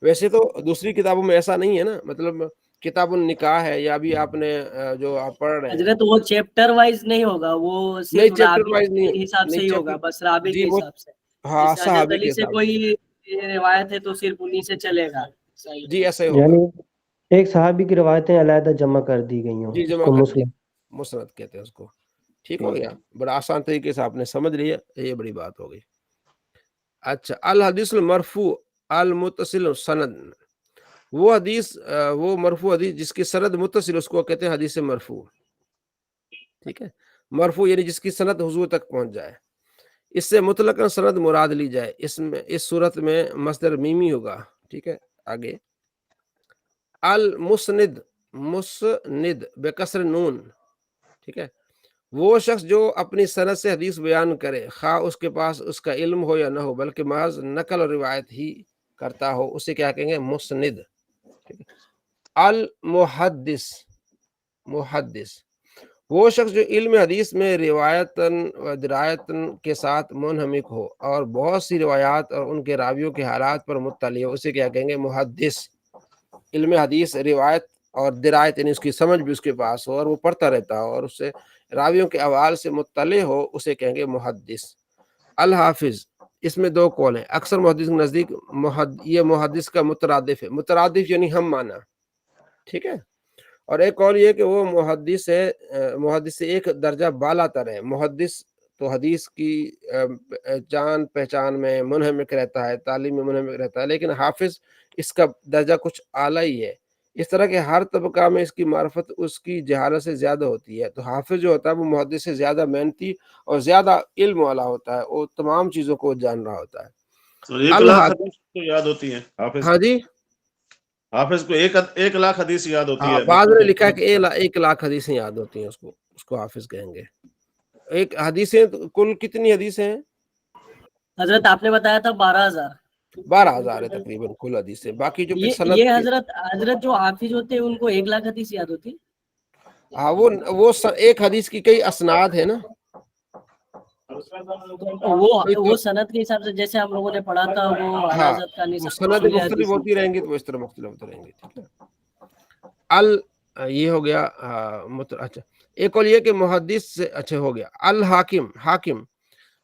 ویسے تو دوسری کتابوں میں ایسا نہیں ہے نا, مطلب کتاب النکاح ہے یا ابھی آپ نے جو آپ پڑھ رہے ہیں حضرت وہ چیپٹر وائز نہیں ہوگا, وہ نہیں, صرف چیپٹر راوی وائز کے نہیں, حساب سے ہی ہوگا, بس راوی جی کے وہ حساب سے. ہاں جیسے حضرت صحابی علی کے سے حساب کوئی روایت ہے تو صرف انہی سے چلے گا. جی ایسا ہی ہوگا. یعنی ایک صحابی کی روایتیں علیحدہ جمع کر دی گئی ہوں, جی اس جمع کو کر مسلم. مسند کہتے ہیں اس کو. ٹھیک ہو گیا, بڑا آسان طریقے سے آپ نے سمجھ لیا, یہ بڑی بات ہو گئی. اچھا, الحدیث المرفوع المتصل سند, وہ حدیث وہ مرفوع حدیث جس کی سند متصل اس کو کہتے ہیں حدیث مرفوع. ٹھیک ہے, مرفوع یعنی جس کی سند حضور تک پہنچ جائے. اس سے مطلقاً سند مراد لی جائے, اس صورت میں مصدر میمی ہوگا. ٹھیک ہے, آگے المسند, مسند بکسر نون. ٹھیک ہے, وہ شخص جو اپنی سند سے حدیث بیان کرے, خواہ اس کے پاس اس کا علم ہو یا نہ ہو, بلکہ محض نقل اور روایت ہی کرتا ہو, اسے کیا کہیں گے؟ مسند. المحدث, محدث, وہ شخص جو علم حدیث میں روایتاً و درایتاً کے ساتھ منہمک ہو اور بہت سی روایات اور ان کے راویوں کے حالات پر مطلع ہو, اسے کیا کہیں گے؟ محدث. علم حدیث روایت اور درایت یعنی اس کی سمجھ بھی اس کے پاس ہو اور وہ پڑھتا رہتا ہو اور اس سے راویوں کے احوال سے مطلع ہو, اسے کہیں گے محدث. الحافظ, اس میں 2 قول ہیں. اکثر محدث کے نزدیک یہ محدث کا مترادف ہے. مترادف یعنی ہم معنی. ٹھیک ہے, اور ایک قول یہ کہ وہ محدث ہے, محدث سے ایک درجہ بالا تر ہے. محدث تو حدیث کی جان پہچان میں منہمک رہتا ہے, تعلیم میں منہمک رہتا ہے, لیکن حافظ اس کا درجہ کچھ اعلیٰ ہی ہے. اس طرح کے ہر طبقہ میں اس کی معرفت اس کی جہالت سے زیادہ ہوتی ہے. تو حافظ جو ہوتا ہے وہ محدث سے زیادہ محنتی اور زیادہ علم والا ہوتا ہے, وہ تمام چیزوں کو جان رہا ہوتا ہے. تو 1 لاکھ حدیث کو یاد ہوتی ہیں حافظ. ہاں جی, حافظ کو 1 لاکھ حدیث یاد ہوتی ہے. بعض نے لکھا ہے کہ 1 لاکھ حدیثیں یاد ہوتی ہیں, اس کو حافظ کہیں گے. ایک حدیثیں کل کتنی حدیثیں ہیں؟ حضرت آپ نے بتایا تھا 12,000. 12,000 ہے تقریباً کل حدیثیں. باقی جو پھر یہ حضرت جو حافظ ہوتے ہیں ان کو 1 لاکھ حدیث یاد ہوتی ہے. ہاں, وہ ایک حدیث کی کئی اسناد ہیں نا, وہ سند کے حساب سے جیسے ہم لوگوں نے پڑھا تھا وہ ہاں, حضرت کا سند مختلف ہوتی رہیں گی تو اس طرح مختلف ہوتے رہیں گے. ٹھیک ہے, یہ ہو گیا. اچھا, ایک اور یہ کہ محدث سے اچھا ہو گیا. الحاکم, حاکم,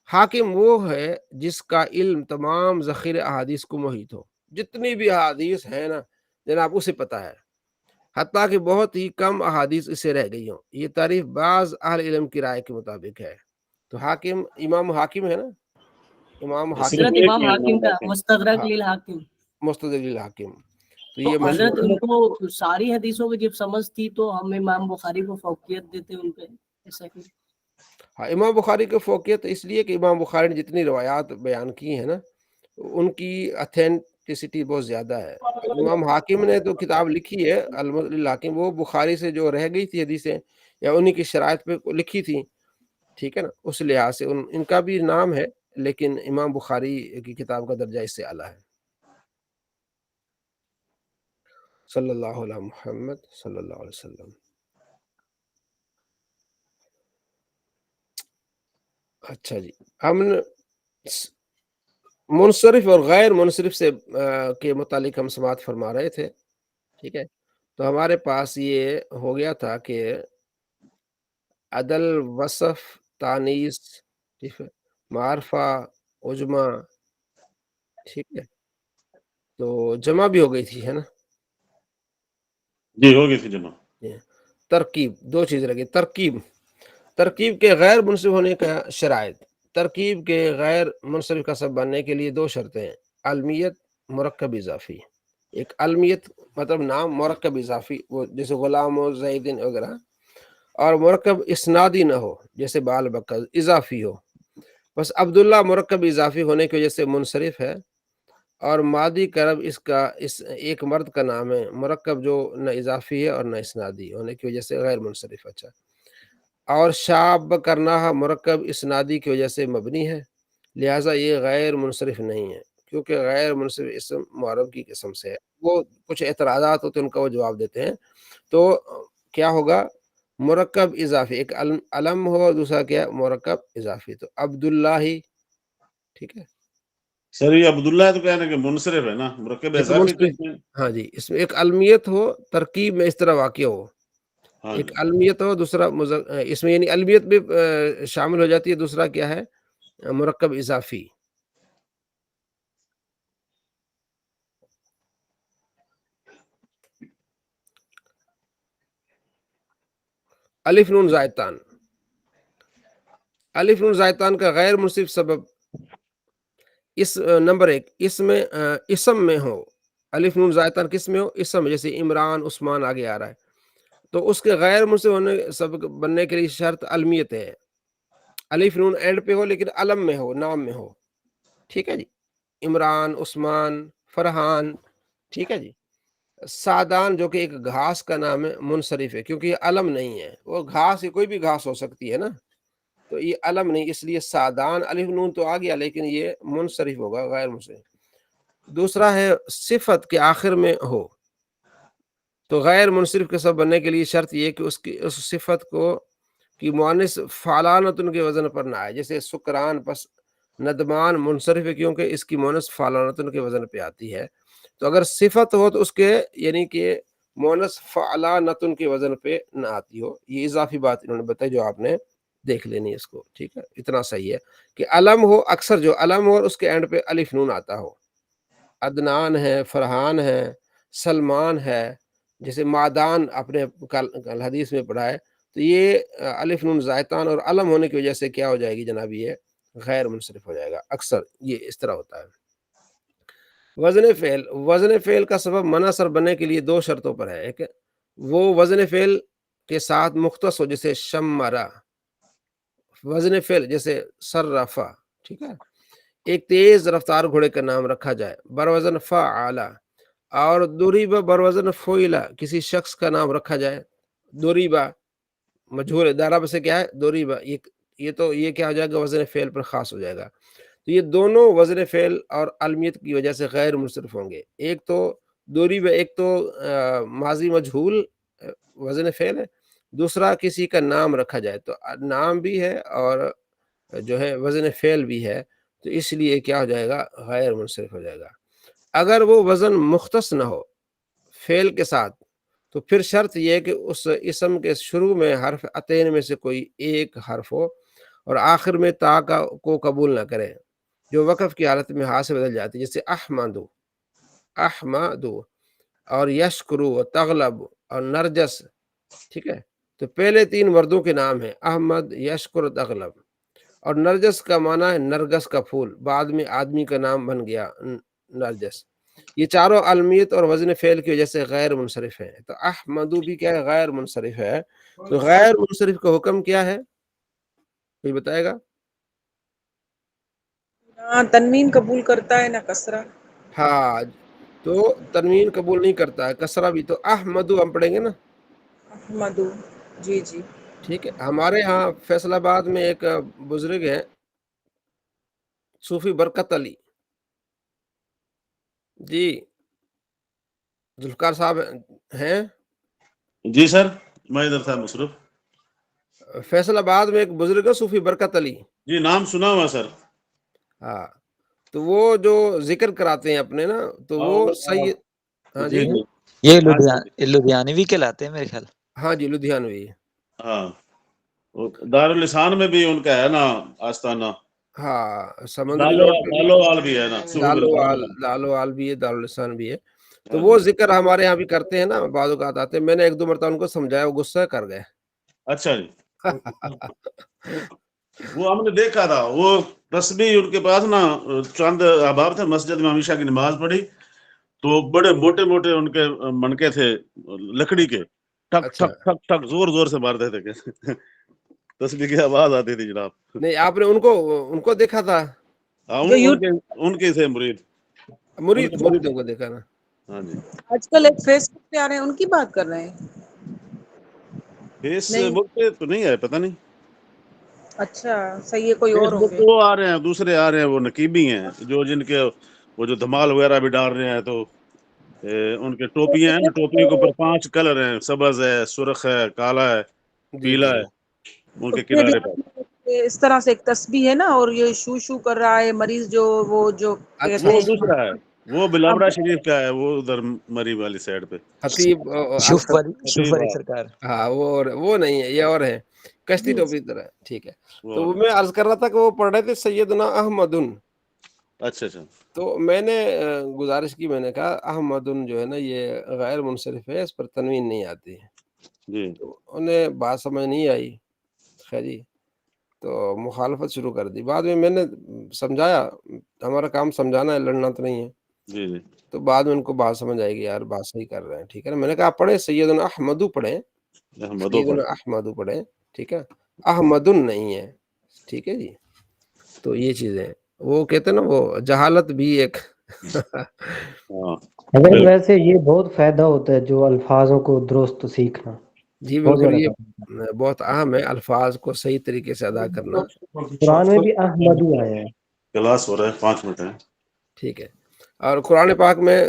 حاکم وہ ہے جس کا علم تمام ذخیرہ احادیث کو محیط ہو. جتنی بھی احادیث ہیں نا جناب اسے پتہ ہے، حتیٰ کہ بہت ہی کم احادیث اسے رہ گئی ہوں۔ یہ تعریف بعض اہل علم کی رائے کے مطابق ہے۔ تو حاکم، امام حاکم ہے نا، امام حاکم حضرت صرف ایک امام ہی ہے حاکم امام کا حاکم۔ مستدرک ہاں، للحاکم، مستدرک الحاکم، تو تو یہ حضرت مشہور ہے۔ ان کو ساری حدیثوں کی جب سمجھ تھی تو ہم امام بخاری کو فوقیت دیتے ان پہ، ایسا کہ ہاں، امام بخاری کی فوقیت اس لیے کہ امام بخاری نے جتنی روایات بیان کی ہیں نا ان کی اتھینٹسٹی بہت زیادہ ہے۔ امام حاکم نے تو کتاب لکھی ہے المسند للحاکم، وہ بخاری سے جو رہ گئی تھی حدیثیں یا انہی کی شرائط پہ لکھی تھی، ٹھیک ہے نا، اس لحاظ سے ان کا بھی نام ہے، لیکن امام بخاری کی کتاب کا درجہ اس سے اعلیٰ ہے۔ صلی اللہ علیہ محمد صلی اللہ علیہ وسلم۔ اچھا جی، ہم منصرف اور غیر منصرف سے کے متعلق ہم سماعت فرما رہے تھے، ٹھیک ہے، تو ہمارے پاس یہ ہو گیا تھا کہ عدل، وصف، تانیث، ٹھیک ہے، معرفہ، عجمہ، ٹھیک ہے، تو جمع بھی ہو گئی تھی، ہے نا، جی ہو گئی تھی جمع۔ ترکیب، دو چیز رہ گئی، ترکیب کے غیر منصرف ہونے کا شرائط۔ ترکیب کے غیر منصرف کا سبب بننے کے لیے دو شرطیں ہیں، علمیت، مرکب اضافی۔ ایک علمیت مطلب نام مرکب اضافی، وہ جیسے غلام و زیدن وغیرہ، اور مرکب اسنادی نہ ہو جیسے بال بکر، اضافی ہو۔ بس عبداللہ مرکب اضافی ہونے کی وجہ سے منصرف ہے، اور ماضی کرب اس ایک مرد کا نام ہے، مرکب جو نہ اضافی ہے اور نہ اسنادی ہونے کی وجہ سے غیر منصرف۔ اچھا، اور شاب کرنا مرکب اسنادی کی وجہ سے مبنی ہے، لہٰذا یہ غیر منصرف نہیں ہے، کیونکہ غیر منصرف اسم معرب کی قسم سے ہے۔ وہ کچھ اعتراضات ہوتے ہیں، ان کا وہ جواب دیتے ہیں۔ تو کیا ہوگا، مرکب اضافی، ایک علم ہو، دوسرا کیا مرکب اضافی، تو عبداللہ ہی، ٹھیک ہے، سر یہ عبداللہ تو کہنا کہ منصرف ہے نا، مرکب یہ تو اضافی تو منصرف، اس میں۔ ہاں جی، اس میں ایک علمیت ہو، ترکیب میں اس طرح واقع ہو، ہاں ایک جی، علمیت ہو، دوسرا اس میں یعنی علمیت بھی شامل ہو جاتی ہے، دوسرا کیا ہے، مرکب اضافی۔ الف نون زائدتان، الف نون زائدتان کا غیر منصرف سبب، اس نمبر ایک، اس میں اسم میں ہو، الف نون زائدتان کس میں ہو، اسم، جیسے عمران، عثمان آگے آ رہا ہے، تو اس کے غیر منصرف ہونے سبب بننے کے لیے شرط علمیت ہے، الف نون اینڈ پہ ہو لیکن علم میں ہو، نام میں ہو، ٹھیک ہے جی، عمران، عثمان، فرحان، ٹھیک ہے جی۔ سادان جو کہ ایک گھاس کا نام ہے، منصرف ہے کیونکہ یہ علم نہیں ہے، وہ گھاس ہی، کوئی بھی گھاس ہو سکتی ہے نا، تو یہ علم نہیں، اس لیے سادان، الف نون تو آ گیا لیکن یہ منصرف ہوگا، غیر منصرف۔ دوسرا ہے صفت کے آخر میں ہو، تو غیر منصرف کے سبب بننے کے لیے شرط یہ کہ اس صفت کو کی مؤنث فعلانتن کے وزن پر نہ آئے، جیسے سکران، پس ندمان منصرف ہے کیونکہ اس کی مؤنث فعلانتن کے وزن پہ آتی ہے، تو اگر صفت ہو تو اس کے یعنی کہ مؤنث فعلانتن کے وزن پہ نہ آتی ہو۔ یہ اضافی بات انہوں نے بتائی جو آپ نے دیکھ لینی ہے اس کو، ٹھیک ہے، اتنا صحیح ہے کہ علم ہو، اکثر جو علم ہو اور اس کے اینڈ پہ الف نون آتا ہو، عدنان ہے، فرحان ہے، سلمان ہے، جیسے معدان اپنے کل حدیث میں پڑھا ہے، تو یہ الف نون زائدتان اور علم ہونے کی وجہ سے کیا ہو جائے گی جناب، یہ غیر منصرف ہو جائے گا، اکثر یہ اس طرح ہوتا ہے۔ وزن فعل کا سبب منصر بننے کے لیے دو شرطوں پر ہے، ایک وہ وزن فعل کے ساتھ مختص ہو، جیسے شمرا، وزن فعل جیسے صرفا، ٹھیک ہے، ایک تیز رفتار گھوڑے کا نام رکھا جائے بروزن فعلا، اور دوریبا بروزن فوئلا، کسی شخص کا نام رکھا جائے، دوریبا مجہول ہے، دارب سے کیا ہے، دوریبا، یہ تو یہ کیا ہو جائے گا، وزن فعل پر خاص ہو جائے گا، تو یہ دونوں وزن فعل اور علمیت کی وجہ سے غیر منصرف ہوں گے۔ ایک تو دوریبا، ایک تو ماضی مجہول وزن فعل ہے، دوسرا کسی کا نام رکھا جائے، تو نام بھی ہے اور جو ہے وزن فعل بھی ہے، تو اس لیے کیا ہو جائے گا، غیر منصرف ہو جائے گا۔ اگر وہ وزن مختص نہ ہو فعل کے ساتھ، تو پھر شرط یہ ہے کہ اس اسم کے شروع میں حرف عطین میں سے کوئی ایک حرف ہو اور آخر میں تا کو قبول نہ کرے، جو وقف کی حالت میں ہا سے بدل جاتی ہے، جیسے احمدو، احمد اور یشکرو و تغلب اور نرجس، ٹھیک ہے. تو پہلے 3 مردوں کے نام ہیں، احمد، یشکر و تغلب. اور نرجس کا معنی ہے نرگس کا پھول، بعد میں آدمی کا نام بن گیا نرجس. یہ چاروں علمیت اور وزن فعل کی وجہ سے غیر منصرف ہیں. تو احمدو بھی کیا ہے؟ غیر منصرف ہے. تو غیر منصرف کا حکم کیا ہے؟ کوئی بتائے گا؟ نہ تنوین قبول کرتا ہے نہ کسرہ. ہاں، تو تنوین قبول نہیں کرتا ہے، کسرہ بھی. تو احمدو ہم پڑھیں گے نا، احمدو. جی جی. ٹھیک ہے. ہمارے ہاں فیصل آباد میں ایک بزرگ ہیں صوفی برکت علی جی، ذوالفقار صاحب ہیں. جی سر، میں ادھر تھا مصروف. فیصل آباد میں ایک بزرگ ہے صوفی برکت علی. جی نام سنا ہوا سر. ہاں، تو وہ جو ذکر کراتے ہیں اپنے نا، تو وہ سید. ہاں جی جی، جی یہ لدھیانوی کہلاتے ہیں میرے خیال. ہاں جی، لدھیانوی. ہاں، داراللسان میں بھی ان کا ہے نا آستانہ. ہاں، سمندری روڈ پہ بھی دالوال بھی ہے نا. لالوال بھی ہے، داراللسان بھی ہے. تو وہ ذکر ہمارے یہاں بھی کرتے ہیں نا، بعض اوقات آتے ہیں. میں نے 1-2 مرتبہ ان کو سمجھایا، وہ غصہ کر گئے. اچھا جی. وہ ہم نے دیکھا تھا، وہ تسبیح ان کے پاس نا چند احباب تھے، مسجد میں ہمیشہ کی نماز پڑھی تو بڑے موٹے موٹے ان کے منکے تھے لکڑی کے، ٹھک اچھا، ٹھک ٹھک ٹھک زور زور سے مارتے تھے. تسبیح کی آواز آتی تھی جناب. نہیں آپ نے ان کو دیکھا تھا؟ ہاں، جو ان کے تھے مرید. مریدوں کو دیکھا نا. ہاں جی. آج کل ایک فیس بک پہ آ رہے ہیں، ان کی بات کر رہے ہیں. فیس نہیں. بک پہ تو نہیں ہے، پتہ نہیں. اچھا صحیح ہے، کوئی فیس اور ہوں بک گے. پہ وہ آ رہے ہیں، دوسرے آ رہے ہیں، وہ نقیبی ہیں جو جن کے وہ جو دھمال وغیرہ بھی ڈال رہے ہیں. تو ان کے ٹوپیاں ہیں نا، ٹوپیوں کے اوپر 5 کلر ہیں، سبز ہے، سرخ ہے، کالا ہے، جی پیلا جی. ہے، ان تو کے پھر کنارے پر. اس طرح سے ایک تسبیح ہے نا، اور یہ شو شو کر رہا ہے مریض، جو وہ جو اچھا، کہتے وہ ہیں. دوسرا ہے، وہ بلابڑا شریف کا ہے، وہ ادھر مری والی سائڈ پہ. خطیب شوف علی سرکار. ہاں، وہ نہیں ہے، یہ اور ہے، کشتی ٹوپی طرح. ٹھیک ہے. تو وہ میں عرض کر رہا تھا کہ وہ پڑھ رہے تھے سیدنا احمدن. اچھا اچھا. تو میں نے گزارش کی، میں نے کہا احمدن جو ہے نا یہ غیر منصرف ہے، اس پر تنوین نہیں آتی ہے. جی. تو انہیں بات سمجھ نہیں آئی، خیر جی، تو مخالفت شروع کر دی. بعد میں نے سمجھایا، ہمارا کام سمجھانا ہے، لڑنا تو نہیں ہے. جی جی. تو بعد میں ان کو بات سمجھ آئے گی، یار بات صحیح کر رہے ہیں، ٹھیک ہے نا. میں نے کہا آپ پڑھیں سیدنا احمدو پڑھیں، احمدو سیدنا پڑھ. احمدو پڑھیں، ٹھیک ہے، احمدن نہیں ہے. ٹھیک ہے جی. تو یہ چیزیں وہ کہتے ہیں نا، وہ جہالت بھی ایک ہاں اگر ویسے یہ بہت فائدہ ہوتا ہے جو الفاظوں کو درست سیکھنا. جی بہت بالکل، زیادہ یہ فائدہ. بہت اہم ہے، الفاظ کو صحیح طریقے سے ادا کرنا. قرآن میں بھی احمدو آیا ہے. کلاس ہو رہا ہے، 5 منٹ ہے. ٹھیک ہے. اور قرآن پاک میں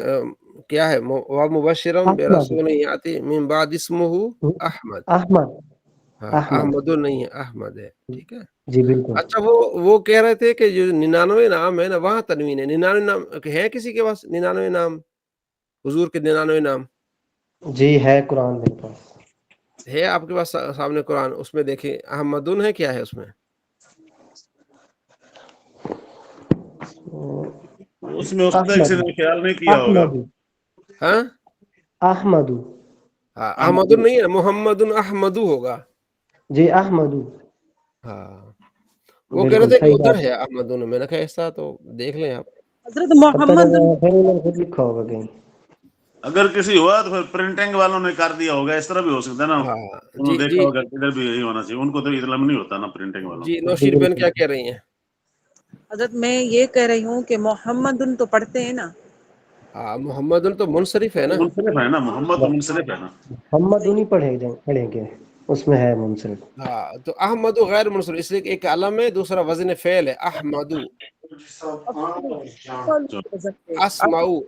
کیا ہے؟ وَمُبَشِّرًا احمد بِرَسُولٍ يَأْتِي مِن بَعْدِ اسْمُهُ احمد. احمد ہاں، احمد نہیں ہے، احمد ہے. ٹھیک ہے. جی بالکل. اچھا، وہ کہہ رہے تھے کہ جو 99 نام ہے نا، وہاں تنوین ہے. 99 نام ہے کسی کے پاس؟ 99 نام، حضور کے 99 نام جی ہے قرآن میرے پاس. ہے آپ کے پاس سامنے قرآن؟ اس میں دیکھیں احمدن ہے، کیا ہے اس میں؟ اس میں اس احمد نے خیال نہیں کیا ہوگا. احمد ہاں، احمد. ہاں، احمدن نہیں ہے، محمدن احمدو ہوگا. جی احمد. ہاں، وہ کہہ رہے بالکل تھے کہ صحیح ادھر بات. ہے احمدن. میں نے کہا ایسا تو دیکھ لیں آپ. حضرت پتہ محمد نہیں پھر انہوں نے خود لکھا ہوگا کہیں. اگر کسی ہوا تو پھر پرنٹنگ والوں نے کر دیا ہوگا، اس طرح بھی ہو سکتا ہے نا. ہاں انہوں جی نے دیکھا جی ہوگا ادھر بھی یہی ہونا چاہیے. ان کو تو علم نہیں ہوتا نا پرنٹنگ والوں. جی. نوشیر بہن کیا کہہ رہی ہیں؟ حضرت میں یہ کہہ رہی ہوں کہ محمدن تو پڑھتے ہیں نا. ہاں، محمدن تو منصرف ہے نا. منصرف ہے نا، محمد تو منصرف ہے نا. محمد نہیں پڑھیں گے، اس میں ہے منصرف. ہاں، تو احمدو غیر منصرف، اس لیے کہ ایک علم ہے، دوسرا وزن فعل ہے. احمدو، اسمعو،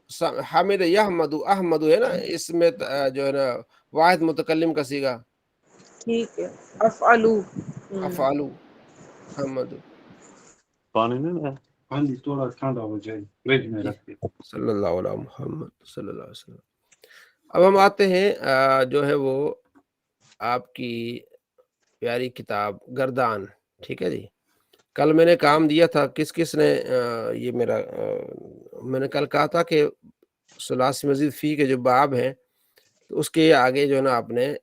حمد یحمدو، احمدو ہے نا، اس میں جو ہے نا واحد متکلم کا صیغہ. ٹھیک ہے. افعلو. افعلو، حمدو. پانی نہیں ہے. ہاں جی، تھوڑا ٹھنڈا ہو جائے فریج میں رکھ کے. صلی اللہ علیہ محمد صلی اللہ علیہ وسلم. اب ہم آتے ہیں جو ہے وہ آپ کی پیاری کتاب گردان. ٹھیک ہے جی. کل میں نے کام دیا تھا، کس نے یہ میرا میں نے کل کہا تھا کہ ثلاثی مزید فی کے جو باب ہیں تو اس کے آگے جو ہے نا آپ نے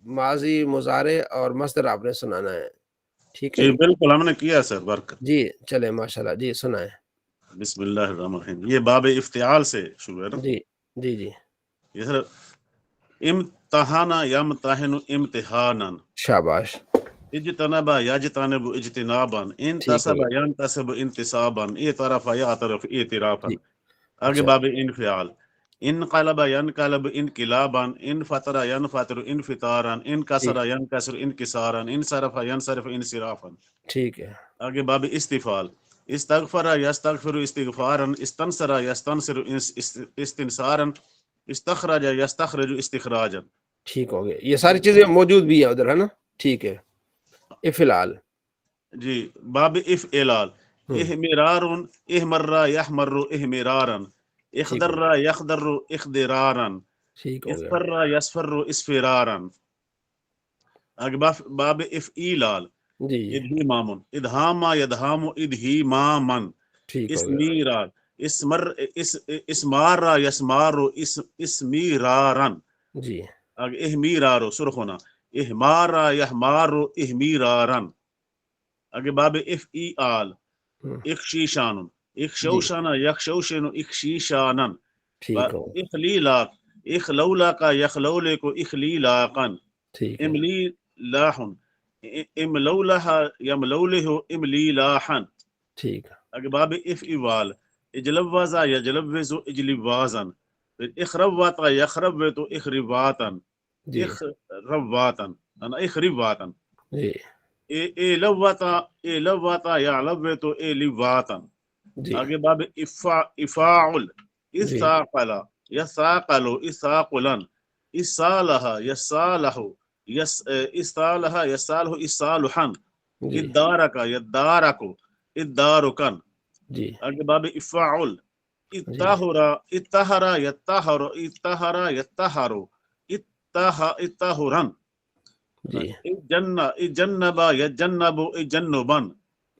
ماضی مضارع اور مصدر آپ نے سنانا ہے. ٹھیک ہے جی جی بالکل ہم نے کیا سر برکت. جی چلے ماشاءاللہ جی سنائیں. بسم اللہ الرحمن الرحیم. یہ باب افتعال سے شروع ہے نا. جی جی جی یہ سر امتحانا یمتحن امتحانا شاباش. اجتنب یجتنب اجتنابا ٹھیک انتصب ہے ینتصب انتصابا اعترف یعترف اعترافا. جی آگے اچھا باب انفعال. انقلب ینقلب انقلابا انفطر ینفطر انفطارا انکسر ینکسر انکسارا انصرف ینصرف انصرافا. ٹھیک ہے. آگے باب استفعال. استغفر یستغفر استغفارا استنصر یستنصر استنصارا استخرج یستخرج استخراجا. ٹھیک ہو گیا. یہ ساری چیزیں موجود بھی ہیں ادھر ہے نا. ٹھیک ہے. افعال. جی باب افعلال. احمرار احمر یحمر احمرارا اخضر یخضر اخضرارا ٹھیک ہو گیا. اصفر یصفر اصفرارا. آگے باب افعیلال. جی ادہیمام ادہام یدہام ادہیماما ٹھیک ہو گیا. اسمیرار اسمار یسمار اسمیرارا. جی آگے احمیرارو سرخ ہونا احمارا یحمارو احمیرارا. آگے باب افعیال. اخشیشان اخشوشان یخشوشن اخشیشانا. ٹھیک ہو گیا. اخلیلاق اخلولاق یخلولق اخلیلاقا. ٹھیک ہے. املی لاحن املولہ یملولہ املیلاحا. ٹھیک ہے. آگے باب افعوال. اجلوزا یجلوز اجلوازا. اخرواتا یخربت اخرواتا جی اخرواتا اخرواتا. جی لواتا یعلوت لواتا. جی آگے باب افاعل. جی اثاقل یثاقل اثاقلا اصالح یصالح اصالح یصالح اصالحا. جی ادارک یدارک ادارکا. جی آگے باب افاعل. اتہر اتہر یتہر اتہر یتہر اتہرا. جی اجنب یجنب اجنبا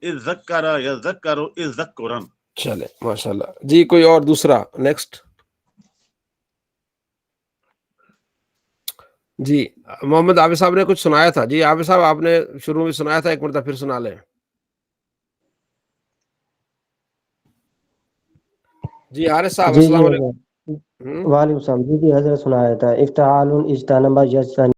اذکر یذکر اذکرا. چلے ماشاءاللہ جی. کوئی اور دوسرا نیکسٹ. جی محمد عابد صاحب نے کچھ سنایا تھا. جی عابد صاحب آپ نے شروع میں سنایا تھا, ایک مرتبہ پھر سنا لیں. جی حارث صاحب جی جی السلام علیکم. وعلیکم السلام. جی جی حضرت سنایا تھا. افتعال اجتنب یجتنب